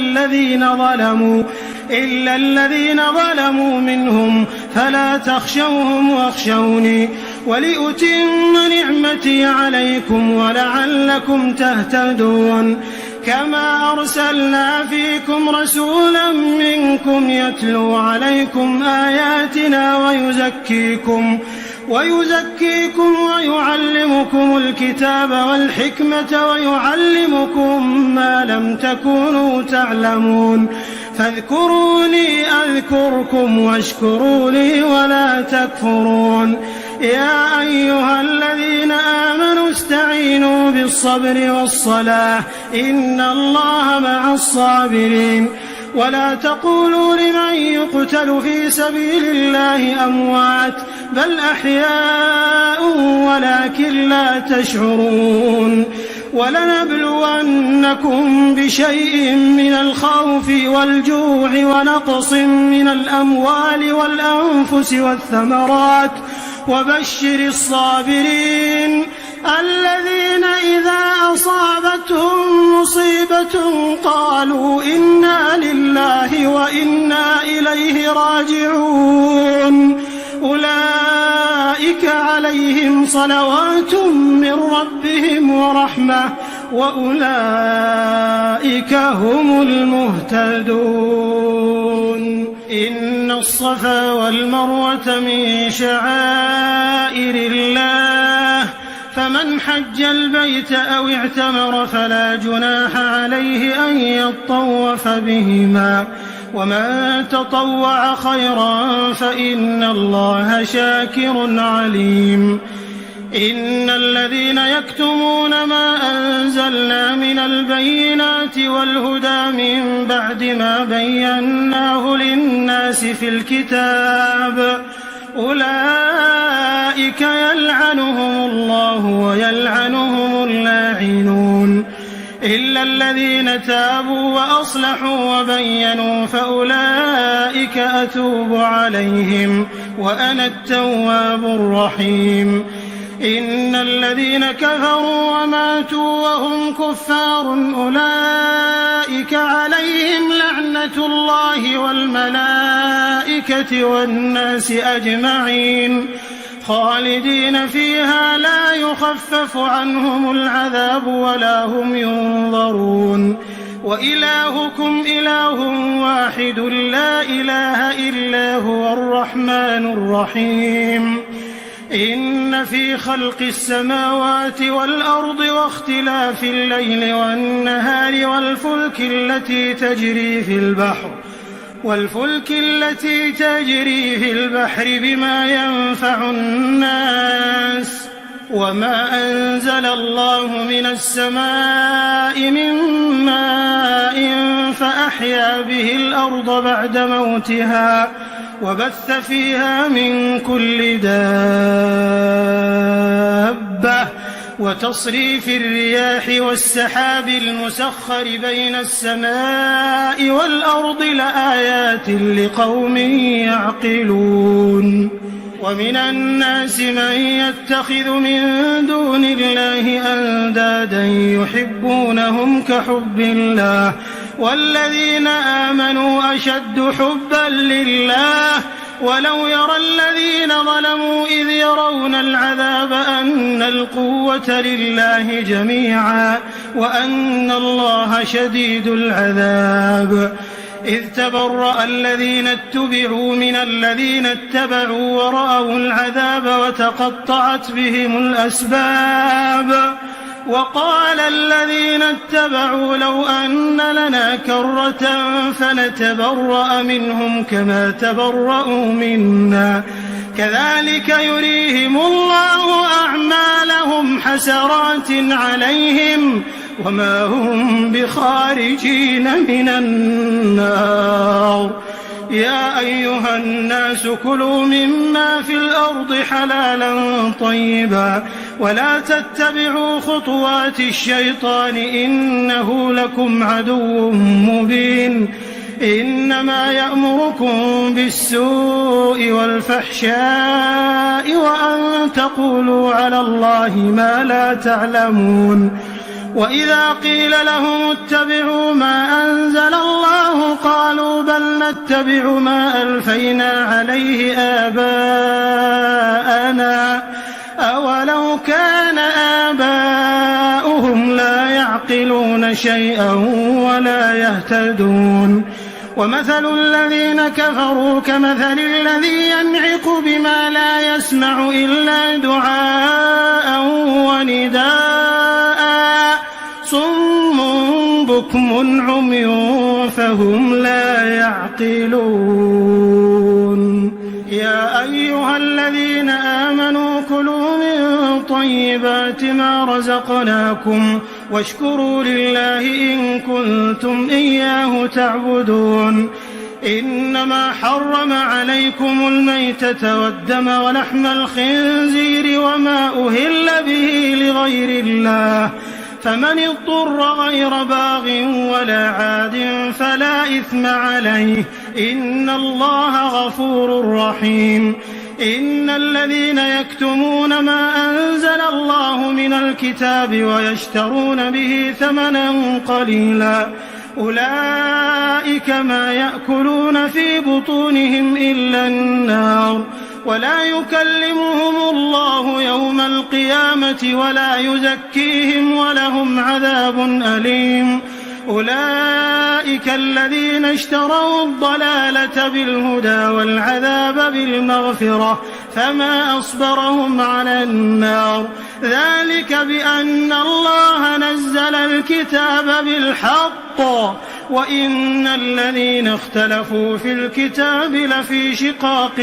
الذين ظلموا منهم فلا تخشوهم واخشوني ولأتم نعمتي عليكم ولعلكم تهتدون كما أرسلنا فيكم رسولا منكم يتلو عليكم آياتنا ويزكيكم ويعلمكم الكتاب والحكمة ويعلمكم ما لم تكونوا تعلمون فاذكروني أذكركم واشكروا لي ولا تكفرون يا أيها الذين آمنوا استعينوا بالصبر والصلاة إن الله مع الصابرين ولا تقولوا لمن يقتل في سبيل الله أموات بل أحياء ولكن لا تشعرون ولنبلونكم بشيء من الخوف والجوع ونقص من الأموال والأنفس والثمرات وبشر الصابرين الذين إذا أصابتهم مصيبة قالوا إنا لله وإنا إليه راجعون أولئك عليهم صلوات من ربهم ورحمة وأولئك هم المهتدون إن الصفا والمروة من شعائر الله فمن حج البيت أو اعتمر فلا جناح عليه أن يطوف بهما ومن تطوع خيرا فإن الله شاكر عليم إن الذين يكتمون ما أنزلنا من البينات والهدى من بعد ما بيناه للناس في الكتاب أولئك يلعنهم الله ويلعنهم اللاعنون إلا الذين تابوا وأصلحوا وبينوا فأولئك أتوب عليهم وأنا التواب الرحيم إن الذين كفروا وماتوا وهم كفار أولئك عليهم لعنة الله والملائكة والناس أجمعين خالدين فيها لا يخفف عنهم العذاب ولا هم ينظرون وإلهكم إله واحد لا إله إلا هو الرحمن الرحيم إن في خلق السماوات والأرض واختلاف الليل والنهار والفلك التي تجري في البحر بما ينفع الناس وما أنزل الله من السماء من ماء فأحيا به الأرض بعد موتها وبث فيها من كل دابة وتصريف الرياح والسحاب المسخر بين السماء والأرض لآيات لقوم يعقلون ومن الناس من يتخذ من دون الله أندادا يحبونهم كحب الله والذين آمنوا أشد حبا لله ولو يرى الذين ظلموا إذ يرون العذاب أن القوة لله جميعا وأن الله شديد العذاب إذ تبرأ الذين اتبعوا من الذين اتبعوا ورأوا العذاب وتقطعت بهم الأسباب وقال الذين اتبعوا لو أن لنا كرة فنتبرأ منهم كما تبرأوا منا كذلك يريهم الله أعمالهم حسرات عليهم وما هم بخارجين من النار يا أيها الناس كلوا مما في الأرض حلالا طيبا ولا تتبعوا خطوات الشيطان إنه لكم عدو مبين إنما يأمركم بالسوء والفحشاء وأن تقولوا على الله ما لا تعلمون وإذا قيل لهم اتبعوا ما أنزل الله قالوا بل نتبع ما ألفينا عليه آباءنا أولو كان آباؤهم لا يعقلون شيئا ولا يهتدون ومثل الذين كفروا كمثل الذي ينعق بما لا يسمع إلا دعاء ونداء صم بكم عمي فهم لا يعقلون يا أيها الذين آمنوا كلوا من طيبات ما رزقناكم واشكروا لله إن كنتم إياه تعبدون إنما حرم عليكم الميتة والدم ولحم الخنزير وما أهل به لغير الله فمن اضطر غير باغ ولا عاد فلا إثم عليه إن الله غفور رحيم إن الذين يكتمون ما أنزل الله من الكتاب ويشترون به ثمنا قليلا أولئك ما يأكلون في بطونهم إلا النار ولا يكلمهم الله يوم القيامة ولا يزكيهم ولهم عذاب أليم أولئك الذين اشتروا الضلالة بالهدى والعذاب بالمغفرة فما أصبرهم على النار ذلك بأن الله نزل الكتاب بالحق وإن الذين اختلفوا في الكتاب لفي شقاق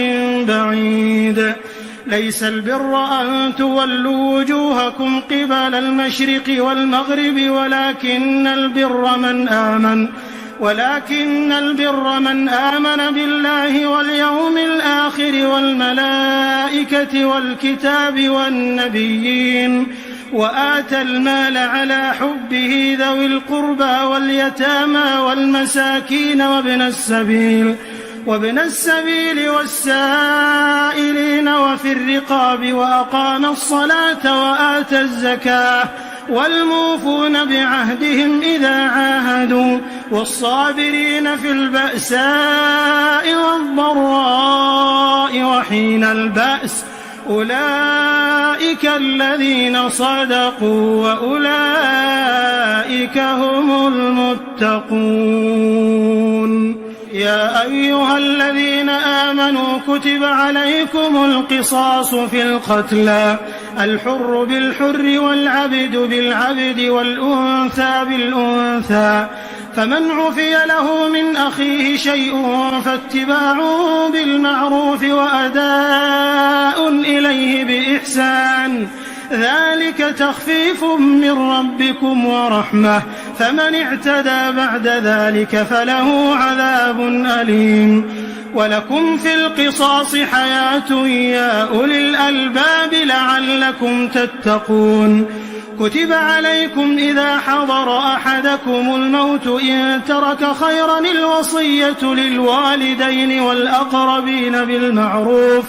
بعيد ليس البر أن تولوا وجوهكم قبل المشرق والمغرب ولكن البر من آمن بالله واليوم الآخر والملائكة والكتاب والنبيين وآتى المال على حبه ذوي القربى واليتامى والمساكين وابن السبيل والسائلين وفي الرقاب وأقام الصلاة وآتى الزكاة والموفون بعهدهم إذا عاهدوا والصابرين في البأساء والضراء وحين البأس أولئك الذين صدقوا وأولئك هم المتقون يا أيها الذين آمنوا كتب عليكم القصاص في القتلى الحر بالحر والعبد بالعبد والأنثى بالأنثى فمن عفي له من أخيه شيء فاتباع بالمعروف وأداء إليه بإحسان ذلك تخفيف من ربكم ورحمة فمن اعتدى بعد ذلك فله عذاب أليم ولكم في القصاص حياة يا أولي الألباب لعلكم تتقون كتب عليكم إذا حضر أحدكم الموت إن ترك خيرا الوصية للوالدين والأقربين بالمعروف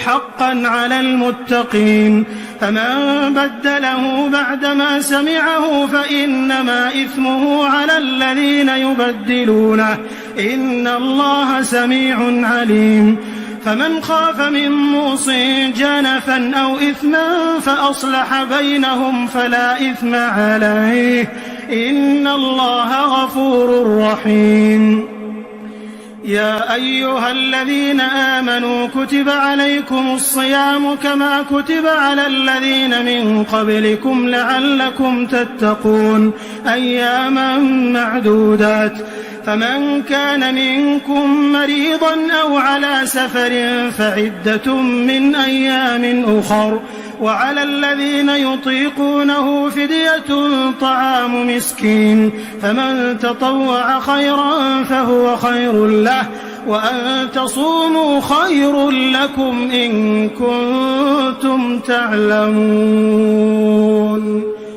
حقا على المتقين فمن بدله بعدما سمعه فإنما إثمه على الذين يبدلونه إن الله سميع عليم فمن خاف من موص جنفا أو إثما فأصلح بينهم فلا إثم عليه إن الله غفور رحيم يا أيها الذين آمنوا كتب عليكم الصيام كما كتب على الذين من قبلكم لعلكم تتقون أياما معدودات فمن كان منكم مريضا أو على سفر فعدة من أيام أخر وعلى الذين يطيقونه فدية طعام مسكين فمن تطوع خيرا فهو خير له وأن تصوموا خير لكم إن كنتم تعلمون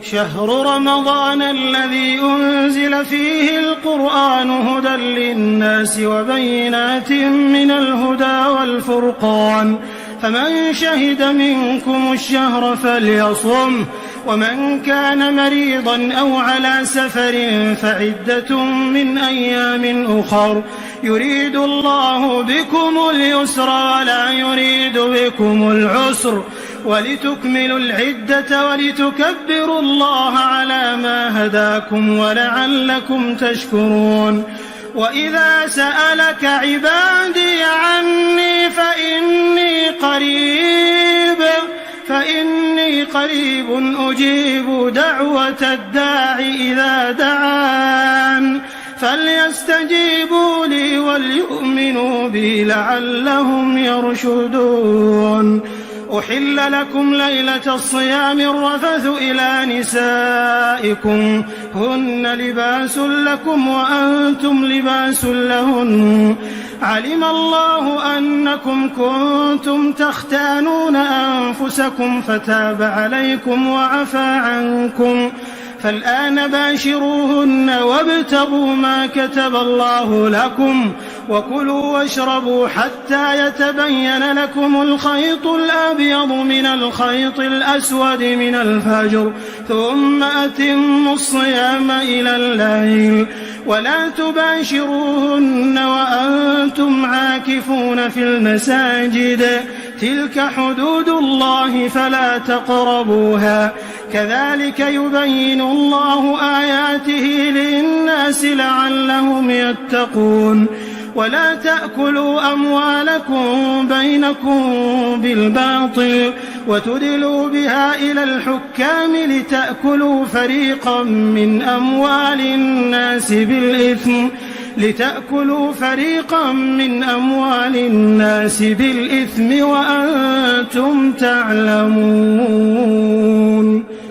شهر رمضان الذي أنزل فيه القرآن هدى للناس وبينات من الهدى والفرقان فمن شهد منكم الشهر فليصم ومن كان مريضا أو على سفر فعدة من أيام أخر يريد الله بكم اليسر ولا يريد بكم العسر ولتكملوا العدة ولتكبروا الله على ما هداكم ولعلكم تشكرون وإذا سألك عبادي عني فإني قريب أجيب دعوة الداع إذا دعان فليستجيبوا لي وليؤمنوا بي لعلهم يرشدون أحل لكم ليلة الصيام الرفث إلى نسائكم هن لباس لكم وأنتم لباس لهن علم الله أنكم كنتم تختانون أنفسكم فتاب عليكم وعفى عنكم فالآن باشروهن وابتغوا ما كتب الله لكم وكلوا واشربوا حتى يتبين لكم الخيط الأبيض من الخيط الأسود من الفجر ثم أتموا الصيام إلى الليل ولا تباشروهن وأنتم عاكفون في المساجد تلك حدود الله فلا تقربوها كذلك يبين الله آياته للناس لعلهم يتقون ولا تأكلوا أموالكم بينكم بالباطل وتدلوا بها إلى الحكام لتأكلوا فريقا من أموال الناس بالإثم وأنتم تعلمون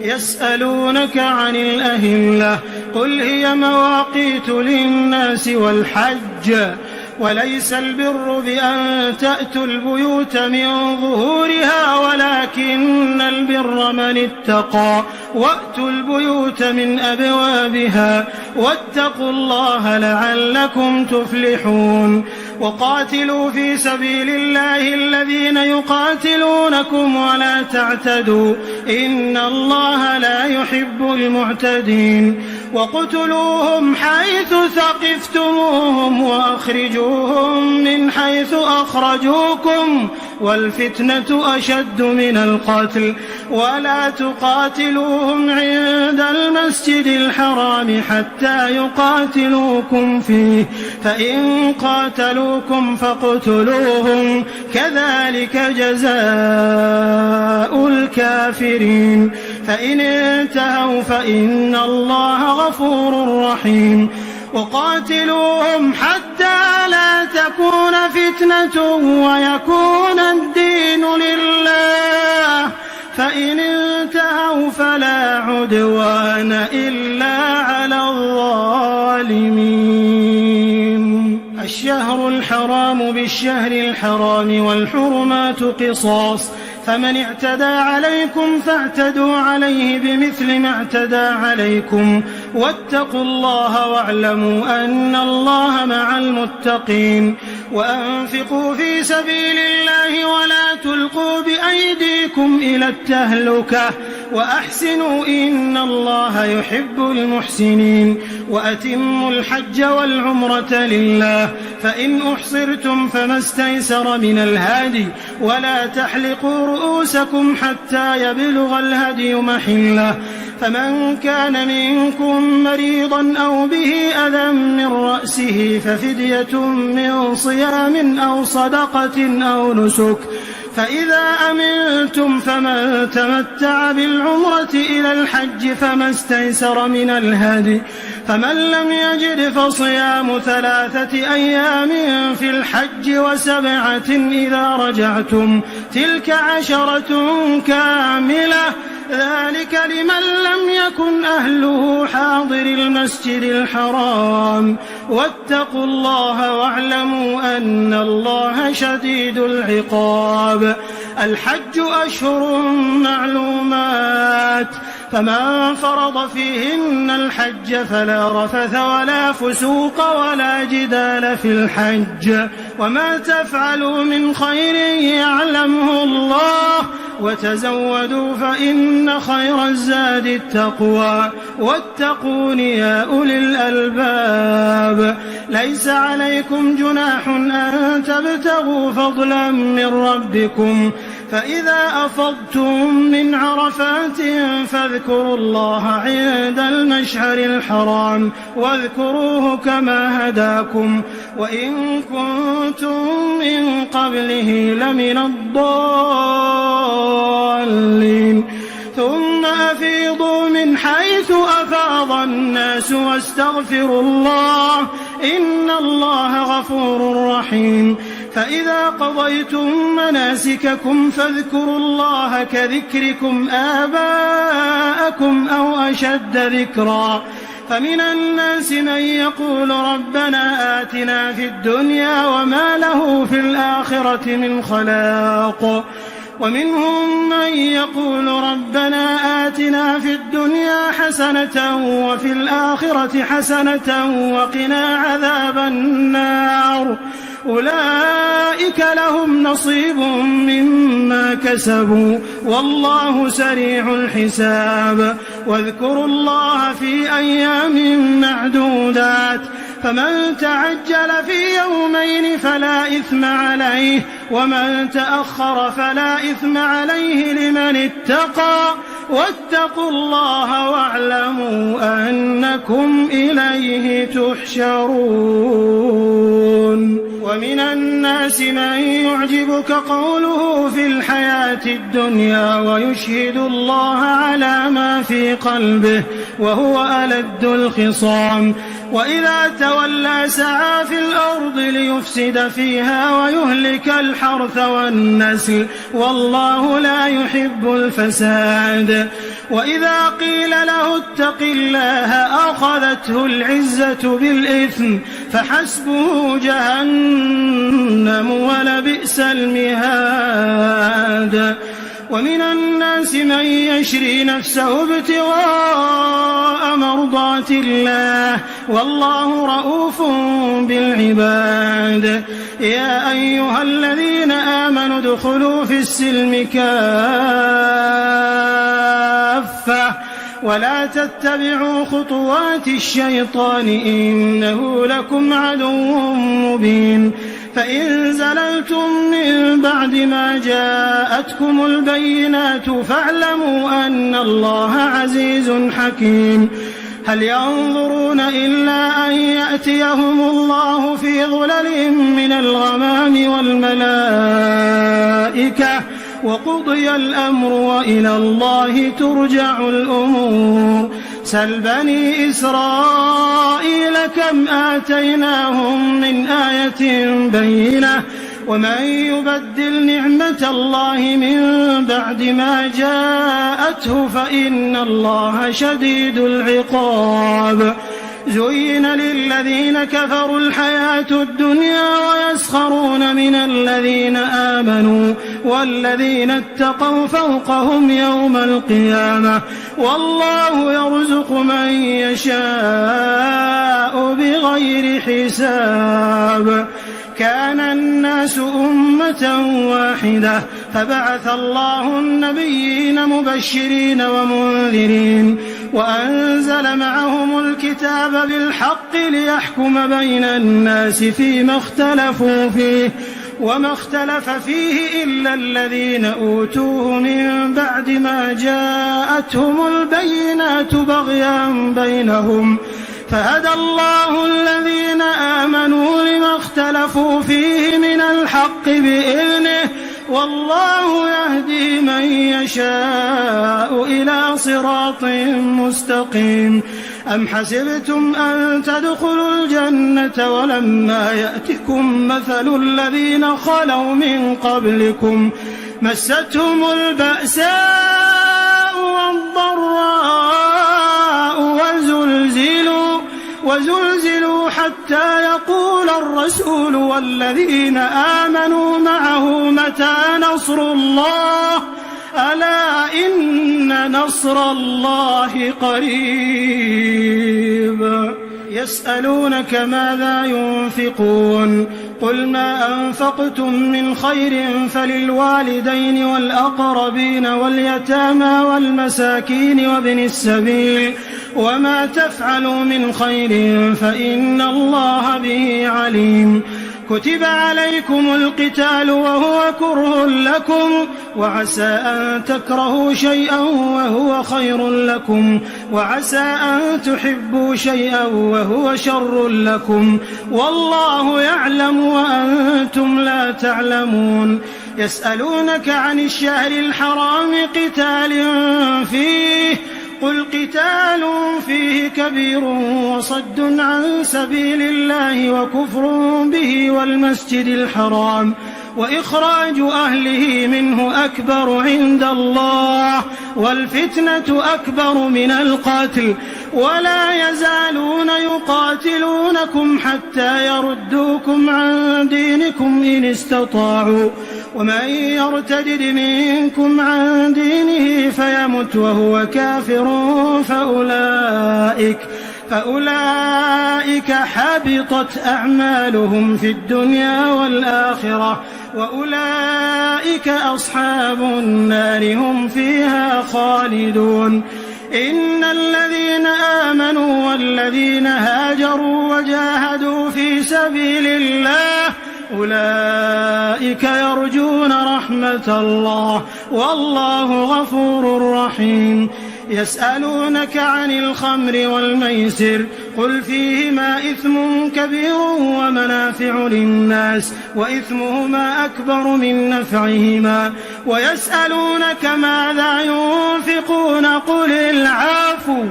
يسألونك عن الأهلة قل هي مواقيت للناس والحج وليس البر بأن تأتوا البيوت من ظهورها ولكن البر من اتقى وأتوا البيوت من أبوابها واتقوا الله لعلكم تفلحون وقاتلوا في سبيل الله الذين يقاتلونكم ولا تعتدوا إن الله لا يحب المعتدين وقتلوهم حيث ثقفتموهم وأخرجوهم من حيث أخرجوكم والفتنة أشد من القتل ولا تقاتلوهم عند المسجد الحرام حتى يقاتلوكم فيه فإن قاتلوكم فاقتلوهم كذلك جزاء الكافرين فإن انتهوا فإن الله غفور رحيم وقاتلوهم حتى لا تكون فتنة ويكون الدين لله فإن انتهوا فلا عدوان إلا على الظالمين الشهر الحرام بالشهر الحرام والحرمات قصاص فمن اعتدى عليكم فاعتدوا عليه بمثل ما اعتدى عليكم واتقوا الله واعلموا أن الله مع المتقين وأنفقوا في سبيل الله ولا تلقوا بأيديكم إلى التهلكة وأحسنوا إن الله يحب المحسنين وأتموا الحج والعمرة لله فإن أحصرتم فما استيسر من الهدي ولا تحلقوا رؤوسكم حتى يبلغ الهدي محله فمن كان منكم مريضا أو به أذى من رأسه ففدية من صيام أو صدقة أو نسك فإذا أمنتم فمن تمتع بالعمرة إلى الحج فما استيسر من الهدي فمن لم يجد فصيام 3 أيام في الحج و7 إذا رجعتم تلك 10 كاملة ذلك لمن لم يكن أهله حاضر المسجد الحرام واتقوا الله واعلموا أن الله شديد العقاب الحج أشهر معلومات فمن فرض فيهن الحج فلا رفث ولا فسوق ولا جدال في الحج وما تفعلوا من خير يعلمه الله وتزودوا فإن خير الزاد التقوى واتقون يا أولي الألباب ليس عليكم جناح أن تبتغوا فضلا من ربكم فإذا أفضتم من عرفات فاذكروا الله عند المشعر الحرام واذكروه كما هداكم وإن كنتم من قبله لمن الضالين ثم أفيضوا من حيث أفاض الناس واستغفروا الله إن الله غفور رحيم فإذا قضيتم مناسككم فاذكروا الله كذكركم آباءكم أو أشد ذكرا فمن الناس من يقول ربنا آتنا في الدنيا وما له في الآخرة من خلاق ومنهم من يقول ربنا آتنا في الدنيا حسنة وفي الآخرة حسنة وقنا عذاب النار أولئك لهم نصيب مما كسبوا والله سريع الحساب واذكروا الله في أيام معدودات فمن تعجل في يومين فلا إثم عليه ومن تأخر فلا إثم عليه لمن اتقى واتقوا الله واعلموا أنكم إليه تحشرون ومن الناس من يعجبك قوله في الحياة الدنيا ويشهد الله على ما في قلبه وهو ألد الخصام وإذا تولى سعى في الأرض ليفسد فيها ويهلك الحرث والنسل والله لا يحب الفساد وإذا قيل له اتق الله أخذته العزة بالإثم فحسبه جهنم ولبئس المهاد ومن الناس من يشري نفسه ابتغاء مرضات الله والله رؤوف بالعباد يا أيها الذين آمنوا ادخلوا في السلم كافة ولا تتبعوا خطوات الشيطان إنه لكم عدو مبين فإن زللتم من بعد ما جاءتكم البينات فاعلموا أن الله عزيز حكيم هل ينظرون إلا أن يأتيهم الله في ظلل من الغمام والملائكة وقضي الأمر وإلى الله ترجع الأمور سل بني إسرائيل كم آتيناهم من آية بينة ومن يبدل نعمة الله من بعد ما جاءته فإن الله شديد العقاب زين للذين كفروا الحياة الدنيا ويسخرون من الذين آمنوا والذين اتقوا فوقهم يوم القيامة والله يرزق من يشاء بغير حساب كان الناس أمة واحدة فبعث الله النبيين مبشرين ومنذرين وأنزل معهم الكتاب بالحق ليحكم بين الناس فيما اختلفوا فيه وما اختلف فيه إلا الذين أوتوه من بعد ما جاءتهم البينات بغيا بينهم فهدى الله الذين آمنوا لما اختلفوا فيه من الحق بإذنه والله يهدي من يشاء إلى صراط مستقيم. أم حسبتم أن تدخلوا الجنة ولما يأتكم مثل الذين خلوا من قبلكم مستهم البأساء والضراء وزلزلوا حتى يقول الرسول والذين آمنوا معه متى نصر الله ألا إن نصر الله قريب. يسألونك ماذا ينفقون قل ما أنفقتم من خير فللوالدين والأقربين واليتامى والمساكين وابن السبيل وما تفعلوا من خير فإن الله به عليم. كتب عليكم القتال وهو كره لكم وعسى أن تكرهوا شيئا وهو خير لكم وعسى أن تحبوا شيئا وهو شر لكم والله يعلم وأنتم لا تعلمون. يسألونك عن الشهر الحرام قتال فيه قل قتال فيه كبير وصد عن سبيل الله وكفر به والمسجد الحرام وإخراج أهله منه أكبر عند الله والفتنة أكبر من القتل ولا يزالون يقاتلونكم حتى يردوكم عن دينكم إن استطاعوا ومن يرتد منكم عن دينه فيمت وهو كافر فأولئك حبطت أعمالهم في الدنيا والآخرة وأولئك أصحاب النار هم فيها خالدون. إن الذين آمنوا والذين هاجروا وجاهدوا في سبيل الله أولئك يرجون رحمة الله والله غفور رحيم. يسألونك عن الخمر والميسر قل فيهما إثم كبير ومنافع للناس وإثمهما أكبر من نفعهما ويسألونك ماذا ينفقون قل العفو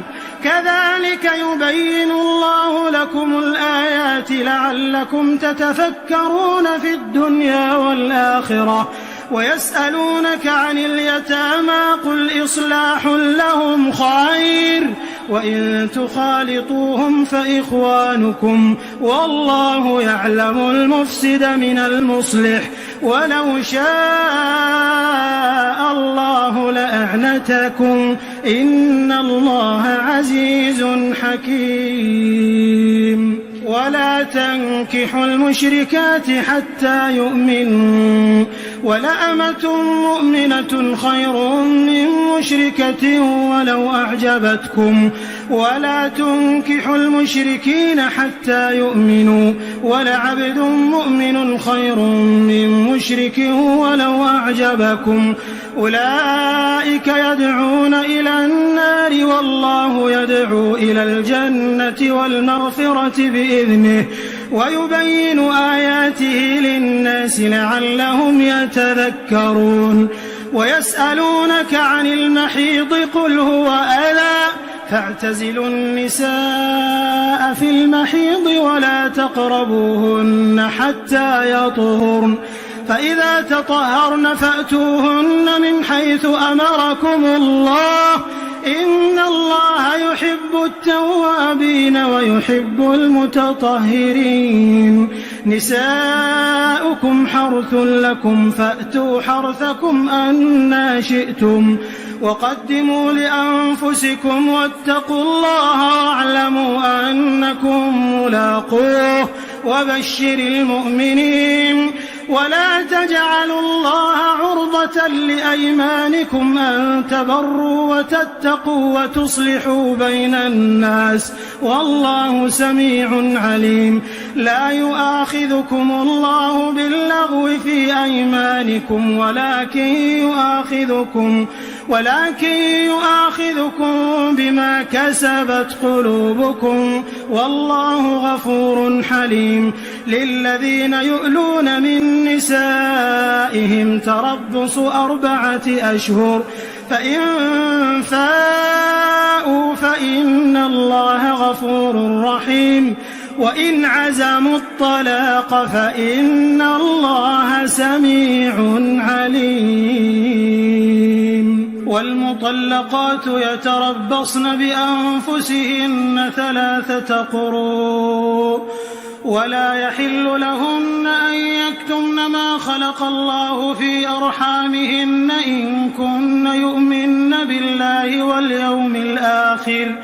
كذلك يبين الله لكم الآيات لعلكم تتفكرون في الدنيا والآخرة. ويسألونك عن اليتامى قل إصلاح لهم خير وإن تخالطوهم فإخوانكم والله يعلم المفسد من المصلح ولو شاء الله لأعنتكم إن الله عزيز حكيم. ولا تنكحوا المشركات حتى يؤمنوا ولأمة مؤمنة خير من مشركة ولو أعجبتكم ولا تنكحوا المشركين حتى يؤمنوا ولعبد مؤمن خير من مشرك ولو أعجبكم أولئك يدعون إلى النار والله يدعو إلى الجنة والمغفرة بإذنه ويبين آياته للناس لعلهم يتذكرون. ويسألونك عن المحيض قل هو أذى فاعتزلوا النساء في المحيض ولا تقربوهن حتى يطهرن فإذا تطهرن فأتوهن من حيث أمركم الله إن الله يحب التوابين ويحب المتطهرين. نساؤكم حرث لكم فأتوا حرثكم أنى شئتم وقدموا لأنفسكم واتقوا الله واعلموا أنكم ملاقوه وبشر المؤمنين. ولا تجعلوا الله عرضة لأيمانكم أن تبروا وتتقوا وتصلحوا بين الناس والله سميع عليم. لا يؤاخذكم الله باللغو في أيمانكم ولكن يؤاخذكم بما كسبت قلوبكم والله غفور حليم. للذين يؤلون من نسائهم تربص 4 أشهر فإن فاءوا فإن الله غفور رحيم. وإن عزموا الطلاق فإن الله سميع عليم. والمطلقات يتربصن بأنفسهن 3 قروء ولا يحل لهن أن يكتمن ما خلق الله في أرحامهن إن كن يؤمن بالله واليوم الآخر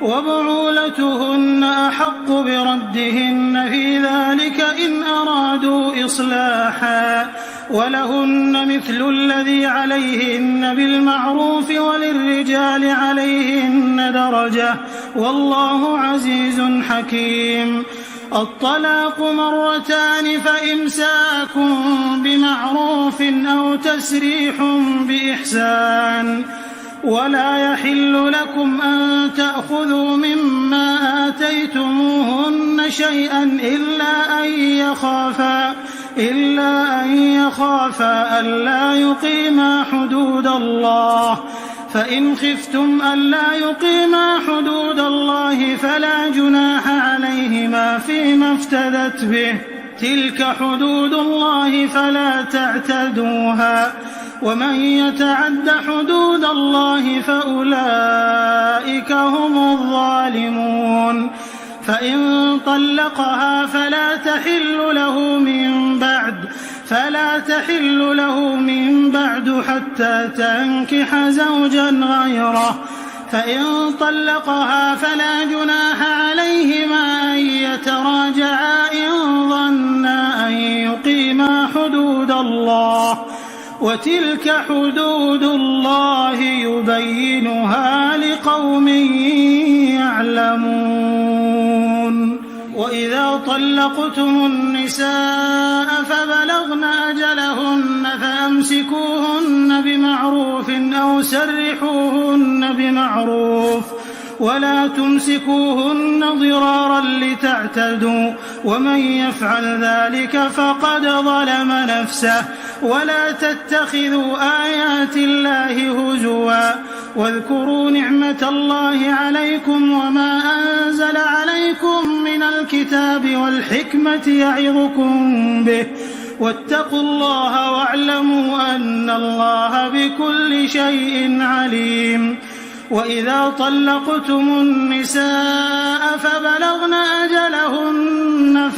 وبعولتهن أحق بردهن في ذلك إن أرادوا إصلاحا ولهن مثل الذي عليهن بالمعروف وللرجال عليهن درجة والله عزيز حكيم. الطلاق 2 فإمساك بمعروف أو تسريح بإحسان. ولا يحل لكم أن تأخذوا مما آتيتموهن شيئا إلا أن يخافا ألا يقيما حدود الله. فإن خفتم ألا يقيما حدود الله فلا جناح عليهما فيما افتدت به. تلك حدود الله فلا تعتدوها ومن يتعد حدود الله فأولئك هم الظالمون. فإن طلقها فلا تحل له من بعد حتى تنكح زوجا غيره. فإن طلقها فلا جناح عليهما أن يتراجعا إن ظنا أن يقيما حدود الله وتلك حدود الله يبينها لقوم يعلمون. وإذا طلقتم النساء فبلغن أجلهن فأمسكوهن بمعروف أو سرحوهن بمعروف ولا تمسكوهن ضرارا لتعتدوا ومن يفعل ذلك فقد ظلم نفسه. ولا تتخذوا آيات الله هزوا واذكروا نعمة الله عليكم وما أنزل عليكم من الكتاب والحكمة يعظكم به واتقوا الله واعلموا أن الله بكل شيء عليم. وإذا طلقتم النساء فبلغن أجلهن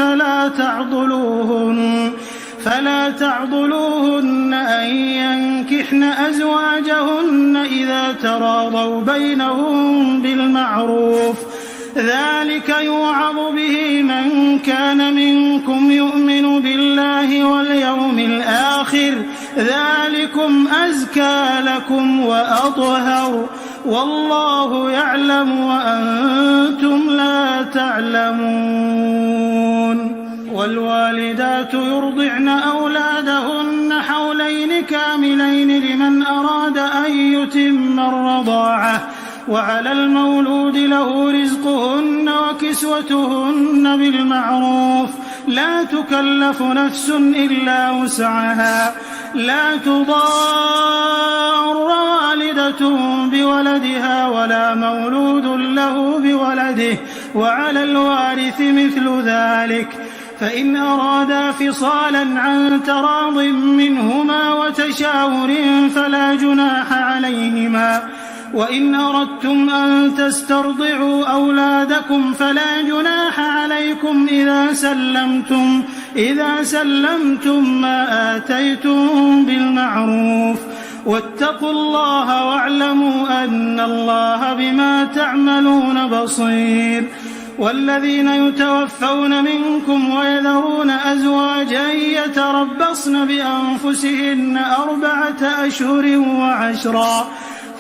فلا تعضلوهن أن ينكحن أزواجهن إذا تراضوا بينهم بالمعروف. ذلك يوعظ به من كان منكم يؤمن بالله واليوم الآخر ذلكم أزكى لكم وأطهر والله يعلم وأنتم لا تعلمون. والوالدات يرضعن أولادهن حولين كاملين لمن أراد أن يتم الرضاعة وعلى المولود له رزقهن وكسوتهن بالمعروف لا تكلف نفس إلا وسعها. لا تضار والدة بولدها ولا مولود له بولده وعلى الوارث مثل ذلك. فإن أرادا فصالا عن تراض منهما وتشاور فلا جناح عليهما. وإن أردتم أن تسترضعوا أولادكم فلا جناح عليكم إذا سلمتم ما آتيتم بالمعروف واتقوا الله واعلموا أن الله بما تعملون بصير. والذين يتوفون منكم ويذرون أزواجا يتربصن بأنفسهن 4 أشهر وعشرا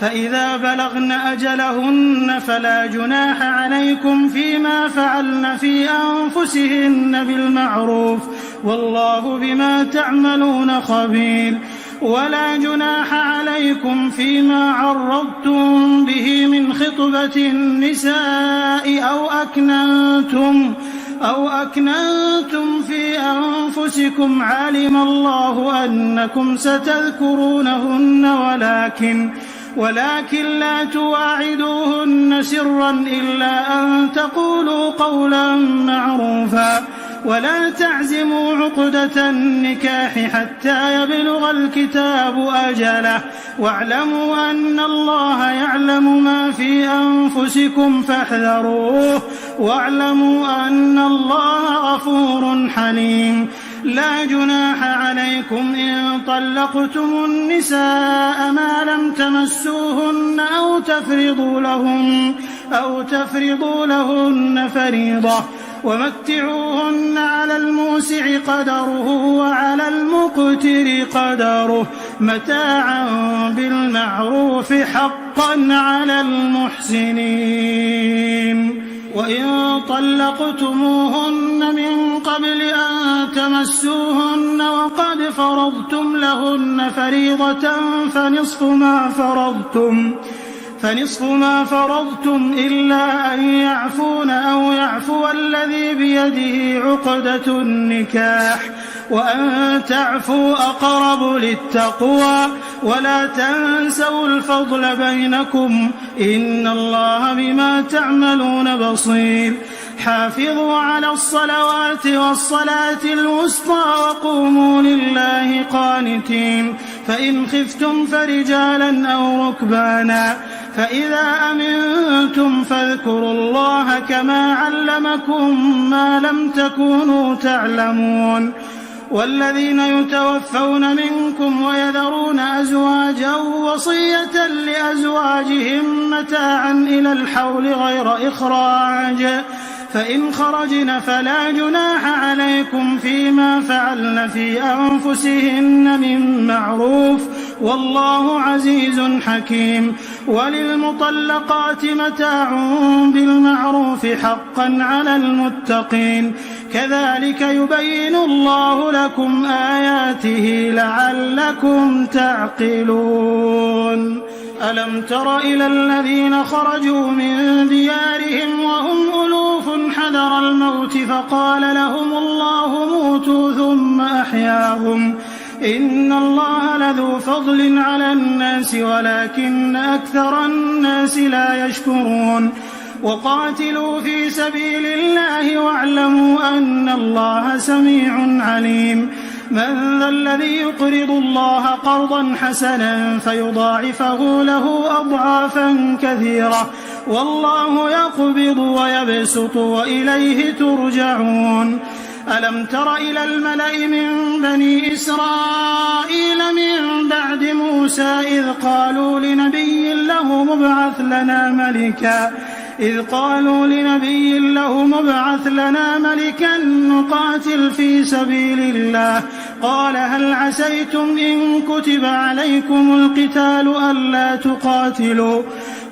فإذا بلغن أجلهن فلا جناح عليكم فيما فعلن في أنفسهن بالمعروف والله بما تعملون خبير ولا جناح عليكم فيما عرضتم به من خطبة النساء أو أكننتم في أنفسكم علم الله أنكم ستذكرونهن ولكن لا تواعدوهن سرا إلا أن تقولوا قولا معروفا ولا تعزموا عقدة النكاح حتى يبلغ الكتاب أجله واعلموا أن الله يعلم ما في أنفسكم فاحذروه واعلموا أن الله غفور حليم لا جناح عليكم إن طلقتم النساء ما لم تمسوهن أو تفرضوا لهن فريضة ومتعوهن على الموسع قدره وعلى المقتر قدره متاعا بالمعروف حقا على المحسنين وإن طلقتموهن من قبل أن تمسوهن وقد فرضتم لهن فريضة فنصف ما فرضتم إلا أن يعفون أو يعفو الذي بيده عقدة النكاح وأن تعفوا أقرب للتقوى ولا تنسوا الفضل بينكم إن الله بما تعملون بصير حافظوا على الصلوات والصلاة الوسطى وقوموا لله قانتين فإن خفتم فرجالا أو ركبانا فإذا أمنتم فاذكروا الله كما علمكم ما لم تكونوا تعلمون والذين يتوفون منكم ويذرون أزواجا وصية لأزواجهم متاعا إلى الحول غير إخراج فإن خرجن فلا جناح عليكم فيما فعلن في أنفسهن من معروف والله عزيز حكيم وللمطلقات متاع بالمعروف حقا على المتقين كذلك يبين الله لكم آياته لعلكم تعقلون ألم تر إلى الذين خرجوا من ديارهم وهم ألوف حذر الموت فقال لهم الله موتوا ثم أحياهم إن الله لذو فضل على الناس ولكن أكثر الناس لا يشكرون وقاتلوا في سبيل الله واعلموا أن الله سميع عليم من ذا الذي يقرض الله قرضا حسنا فيضاعفه له أضعافا كثيرة والله يقبض ويبسط وإليه ترجعون ألم تر إلى الملأ من بني إسرائيل من بعد موسى إذ قالوا لنبي له مبعث لنا ملكا نقاتل في سبيل الله قال هل عسيتم إن كتب عليكم القتال ألا تقاتلوا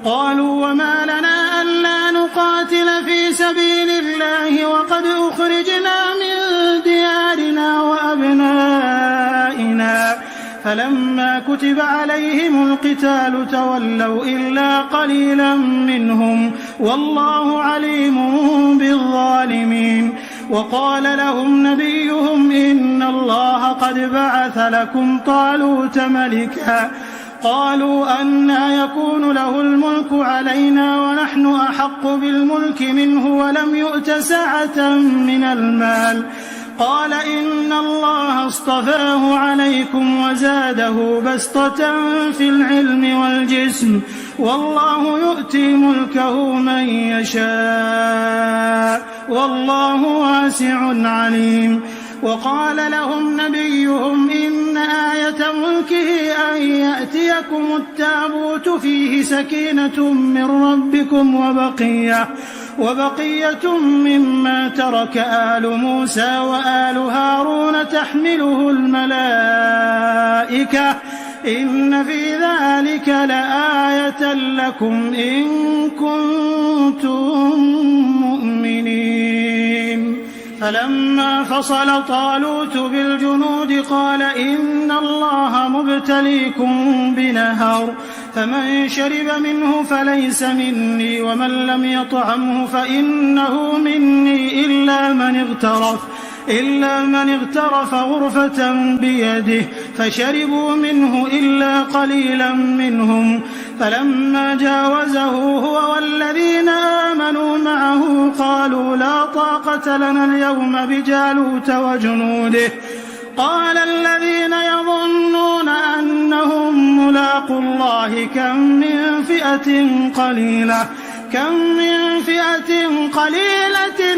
قالوا وما لنا ألا نقاتل في سبيل الله وقد أخرجنا من ديارنا وأبنائنا فلما كتب عليهم القتال تولوا إلا قليلا منهم والله عليم بالظالمين وقال لهم نبيهم إن الله قد بعث لكم طالوت ملكا قالوا أنى يكون له الملك علينا ونحن أحق بالملك منه ولم يؤت سعة من المال قال إن الله اصطفاه عليكم وزاده بسطة في العلم والجسم والله يؤتي ملكه من يشاء والله واسع عليم وقال لهم نبيهم إن آية ملكه أن يأتيكم التابوت فيه سكينة من ربكم وبقية مما ترك آل موسى وآل هارون تحمله الملائكة إن في ذلك لآية لكم إن كنتم مؤمنين. فلما فصل طالوت بالجنود قال إن الله مبتليكم بنهر فمن شرب منه فليس مني ومن لم يطعمه فإنه مني إلا من اغترف غرفة بيده فشربوا منه إلا قليلا منهم. فلما جاوزه هو والذين آمنوا معه قالوا لا طاقة لنا اليوم بجالوت وجنوده. قال الذين يظنون أنهم ملاقو الله كم من فئة قليلة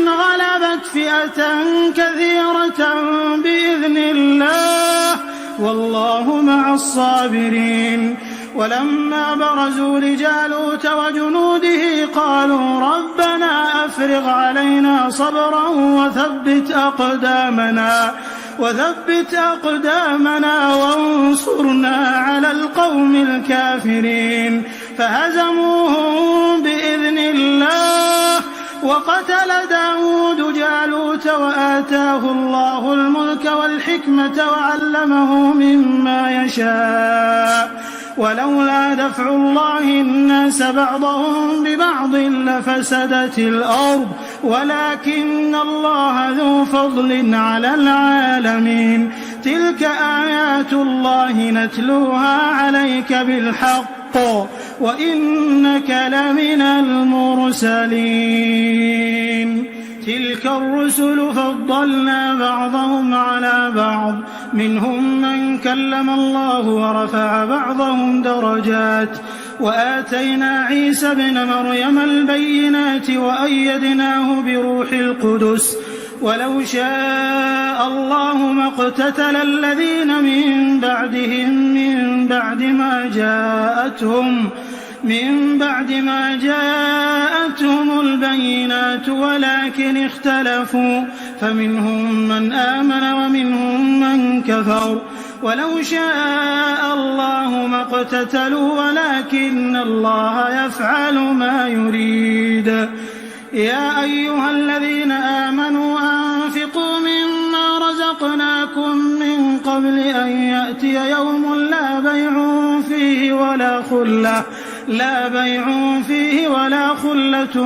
غلبت فئة كثيرة بإذن الله والله مع الصابرين. ولما برزوا لجالوت وجنوده قالوا ربنا أفرغ علينا صبرا وثبت أقدامنا وانصرنا على القوم الكافرين. فهزموهم بإذن الله. وقتل داود جالوت وآتاه الله الملك والحكمة وعلمه مما يشاء ولولا دفع الله الناس بعضهم ببعض لفسدت الأرض ولكن الله ذو فضل على العالمين. تلك آيات الله نتلوها عليك بالحق وإنك لمن المرسلين. تلك الرسل فضلنا بعضهم على بعض منهم من كلم الله ورفع بعضهم درجات وآتينا عيسى ابن مريم البينات وأيدناه بروح القدس ولو شاء الله ما اقتتل الذين من بعدهم من بعد ما جاءتهم البينات ولكن اختلفوا فمنهم من آمن ومنهم من كفر ولو شاء الله ما اقتتلوا ولكن الله يفعل ما يريد. يا أيها الذين آمنوا أنفقوا مما رزقناكم من قبل أن يأتي يوم لا بيع فيه ولا خلة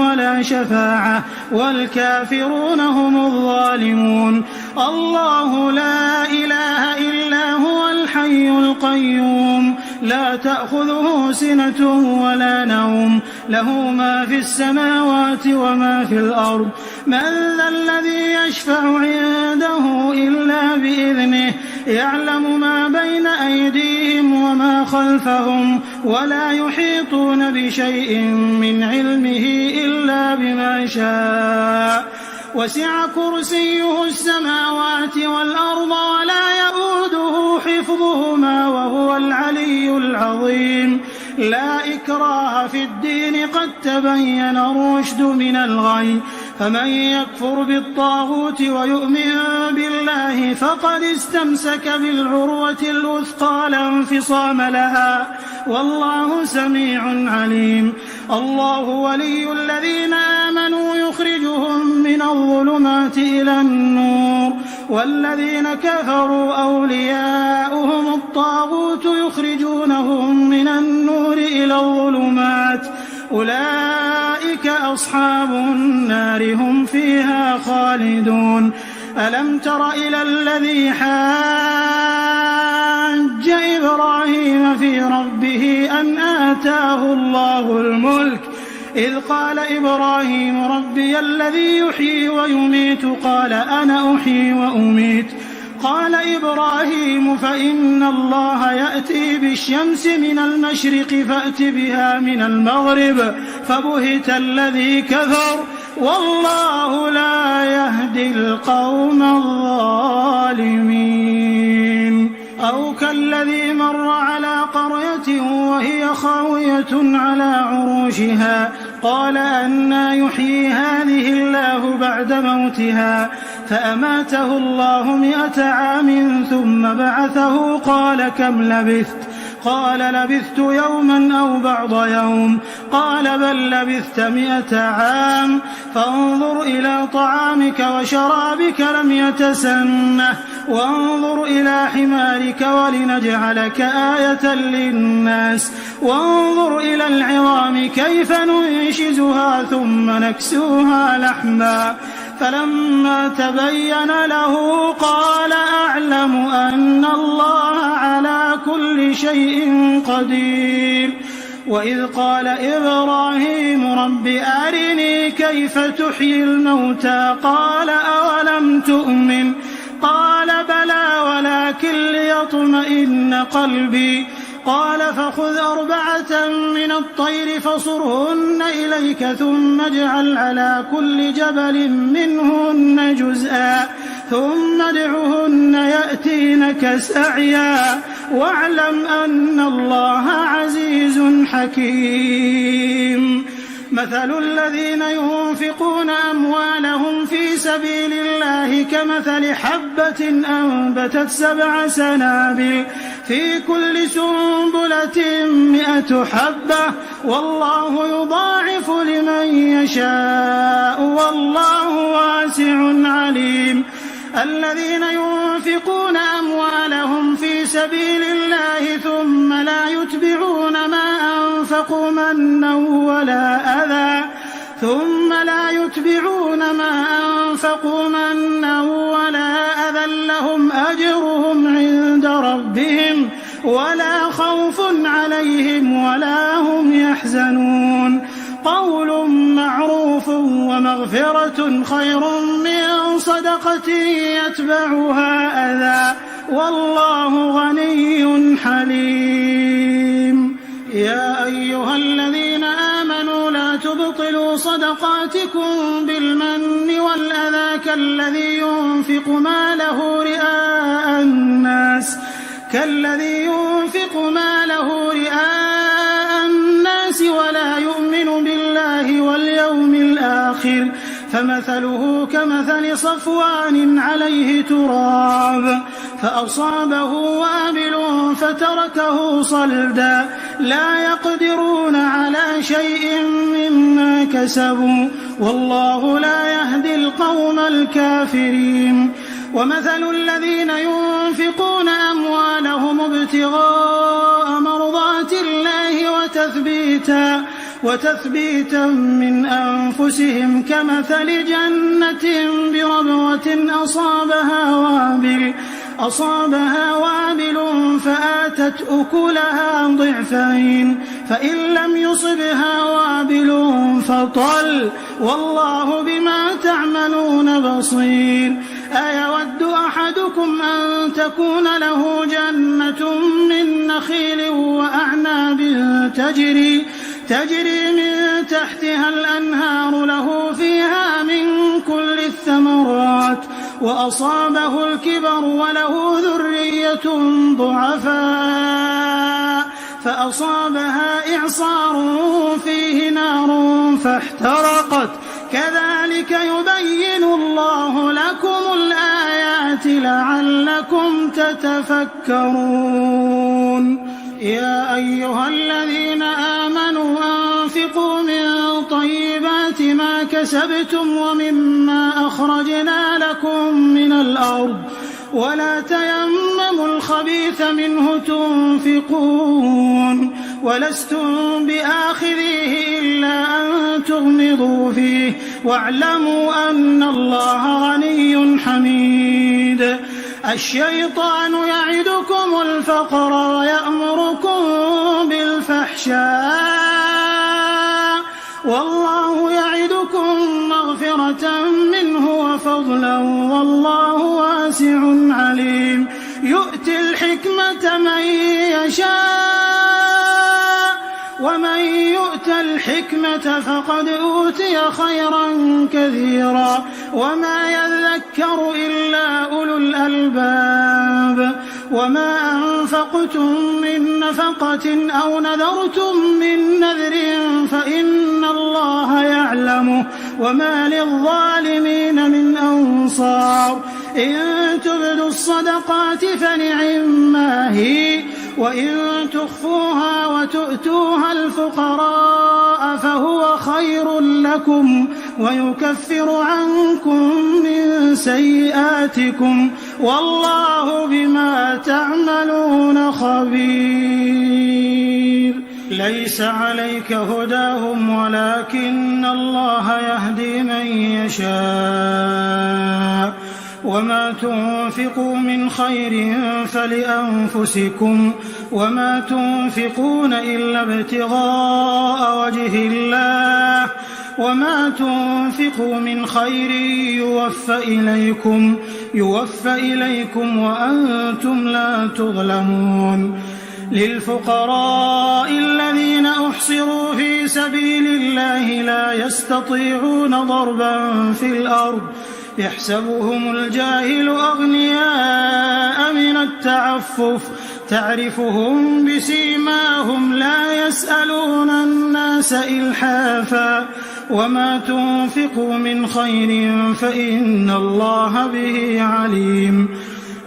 ولا شفاعة والكافرون هم الظالمون. الله لا إله إلا هو الحي القيوم لا تأخذه سنة ولا نوم له ما في السماوات وما في الأرض. من ذا الذي يشفع عنده إلا بإذنه يعلم ما بين أيديهم وما خلفهم ولا يحيطون بشيء من علمه إلا بما شاء. وسع كرسيه السماوات والأرض ولا يؤوده حفظهما وهو العلي العظيم. لا إكراه في الدين قد تبين الرشد من الغي فمن يكفر بالطاغوت ويؤمن بالله فقد استمسك بالعروة الوثقى لا انفصام لها والله سميع عليم. الله ولي الذين آمنوا يخرجهم من الظلمات إلى النور والذين كفروا أولياؤهم الطاغوت يخرجونهم من النور إلى الظلمات أولئك أصحاب النار هم فيها خالدون. ألم تر إلى الذي حاج إبراهيم في ربه أن آتاه الله الملك إذ قال إبراهيم ربي الذي يحيي ويميت قال أنا أحيي وأميت قال إبراهيم فإن الله يأتي بالشمس من المشرق فأت بها من المغرب فبهت الذي كفر والله لا يهدي القوم الظالمين. أو كالذي مر على قرية وهي خاوية على عروشها قال أنى يحيي هذه الله بعد موتها فأماته الله 100 عام ثم بعثه قال كم لبثت قال لبثت يوما أو بعض يوم قال بل لبثت 100 عام فانظر إلى طعامك وشرابك لم يتسنه وانظر إلى حمارك ولنجعلك آية للناس وانظر إلى العظام كيف ننشزها ثم نكسوها لحما فلما تبين له قال أعلم أن الله على كل شيء قدير وإذ قال إبراهيم رب أرني كيف تحيي الموتى قال أولم تؤمن قال بلى ولكن ليطمئن قلبي قال فخذ 4 من الطير فصرهن إليك ثم اجعل على كل جبل منهن جزءا ثم ادعهن يأتينك سعيا واعلم أن الله عزيز حكيم مثل الذين ينفقون أموالهم في سبيل الله كمثل حبة أنبتت 7 سنابل في كل سنبلة 100 حبة والله يضاعف لمن يشاء والله واسع عليم الذين ينفقون أموالهم في سبيل الله ثم لا يتبعون ما أنفقوا منا ولا أذى لهم أجرهم عند ربهم ولا خوف عليهم ولا هم يحزنون قول معروف ومغفرة خير من صدقة يتبعها أذى والله غني حليم يا أيها الذين آمنوا لا تبطلوا صدقاتكم بالمن والأذى كالذي ينفق ماله رئاء الناس ولا يؤمن بالله واليوم الآخر فمثله كمثل صفوان عليه تراب فأصابه وابل فتركه صلدا لا يقدرون على شيء مما كسبوا والله لا يهدي القوم الكافرين ومثل الذين ينفقون أموالهم ابتغاء مرضات الله وتثبيتا من أنفسهم كمثل جنة بربوة أصابها وابل فآتت أكلها ضعفين فإن لم يصبها وابل فطل والله بما تعملون بصير أيود أحدكم أن تكون له جنة من نخيل وأعناب تجري من تحتها الأنهار له فيها من كل الثمرات وأصابه الكبر وله ذرية ضعفاء فأصابها إعصار فيه نار فاحترقت كذلك يبين الله لكم الآيات لعلكم تتفكرون يا أيها الذين آمنوا أنفقوا من طيبات ما كسبتم ومما أخرجنا لكم من الأرض ولا تيمموا الخبيث منه تنفقون ولستم بآخذيه إلا أن تغمضوا فيه واعلموا أن الله غني حميد الشيطان يعدكم الفقر ويأمركم بالفحشاء والله يعدكم مغفرة منه وفضلا والله واسع عليم يؤتي الحكمة من يشاء ومن يؤت الحكمة فقد أوتي خيرا كثيرا وما يذكر إلا أولو الألباب وما أنفقتم من نفقة أو نذرتم من نذر فإن الله يعلمه وما للظالمين من أنصار إن تبدوا الصدقات فنعما هي وإن تخفوها وتؤتوها الفقراء فهو خير لكم ويكفر عنكم من سيئاتكم والله بما تعملون خبير. ليس عليك هداهم ولكن الله يهدي من يشاء وما تنفقوا من خير فلأنفسكم وما تنفقون إلا ابتغاء وجه الله وما تنفقوا من خير يوفى إليكم وأنتم لا تظلمون. للفقراء الذين أحصروا في سبيل الله لا يستطيعون ضربا في الأرض يحسبهم الجاهل أغنياء من التعفف تعرفهم بسيماهم لا يسألون الناس إلحافا وما تنفقوا من خير فإن الله به عليم.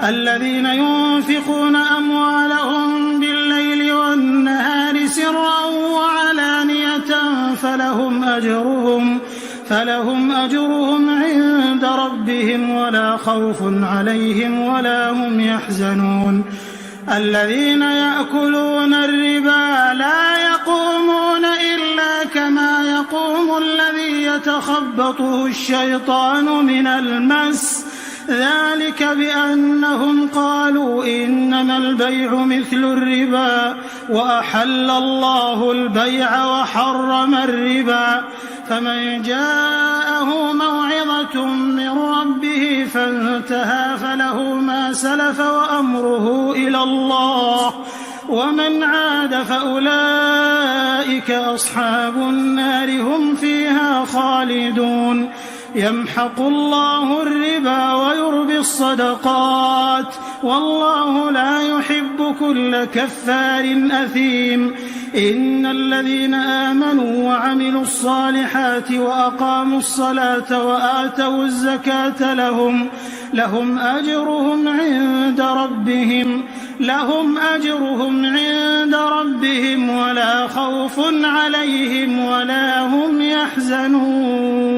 الذين ينفقون أموالهم بالليل والنهار سرا وعلانية فلهم أجرهم عند ربهم ولا خوف عليهم ولا هم يحزنون. الذين يأكلون الربا لا يقومون إلا كما يقوم الذي يتخبطه الشيطان من المس ذلك بأنهم قالوا إنما البيع مثل الربا وأحل الله البيع وحرم الربا فمن جاءه موعظة من ربه فانتهى فله ما سلف وأمره إلى الله ومن عاد فأولئك أصحاب النار هم فيها خالدون. يمحق الله الربا ويربي الصدقات والله لا يحب كل كفار أثيم. إن الذين آمنوا وعملوا الصالحات وأقاموا الصلاة وآتوا الزكاة لهم أجرهم عند ربهم ولا خوف عليهم ولا هم يحزنون.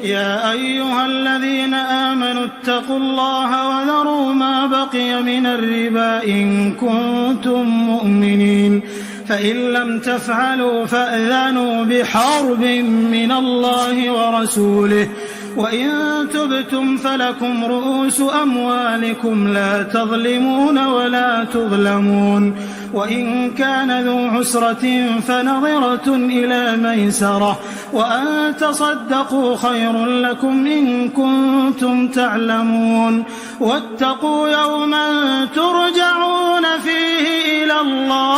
يا أيها الذين آمنوا اتقوا الله وذروا ما بقي من الربا إن كنتم مؤمنين فإن لم تفعلوا فأذنوا بحرب من الله ورسوله وإن تبتم فلكم رؤوس أموالكم لا تظلمون ولا تظلمون. وإن كان ذو عسرة فنظرة إلى ميسرة وأن تصدقوا خير لكم إن كنتم تعلمون. واتقوا يوما ترجعون فيه إلى الله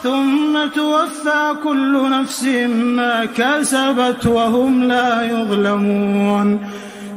ثم توفى كل نفس ما كسبت وهم لا يظلمون.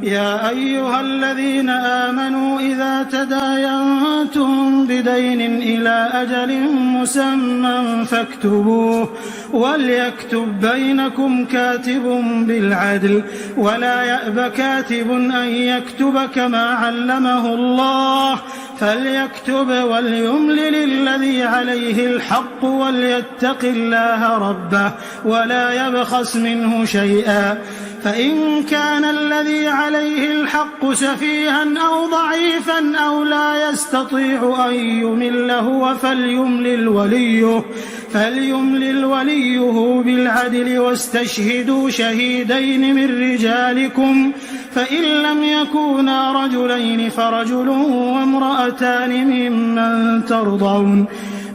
يا أيها الذين آمنوا إذا تداينتم بدين إلى أجل مسمى فاكتبوه وليكتب بينكم كاتب بالعدل ولا يأب كاتب أن يكتب كما علمه الله فليكتب وليملل الذي عليه الحق وليتق الله ربه ولا يبخس منه شيئا فإن كان الذي عليه الحق سفيها أو ضعيفا أو لا يستطيع أن يمل هو فليملل وليه بالعدل واستشهدوا شهيدين من رجالكم فإن لم يكونا رجلين فرجل وامرأتان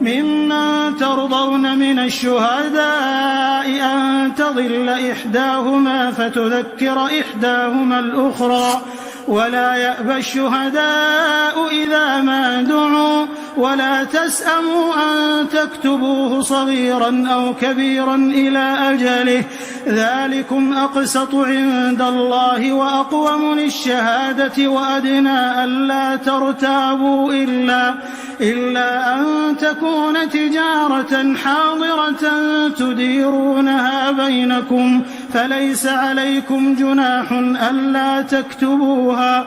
ممن ترضون من الشهداء أن تضل إحداهما فتذكر إحداهما الأخرى ولا يأبى الشهداء إذا ما دعوا ولا تسأموا أن تكتبوه صغيرا أو كبيرا إلى أجله ذلكم أقسط عند الله وأقوم للشهادة وأدنى ألا ترتابوا إلا أن تكون تجارة حاضرة تديرونها بينكم فليس عليكم جناح ألا تكتبوها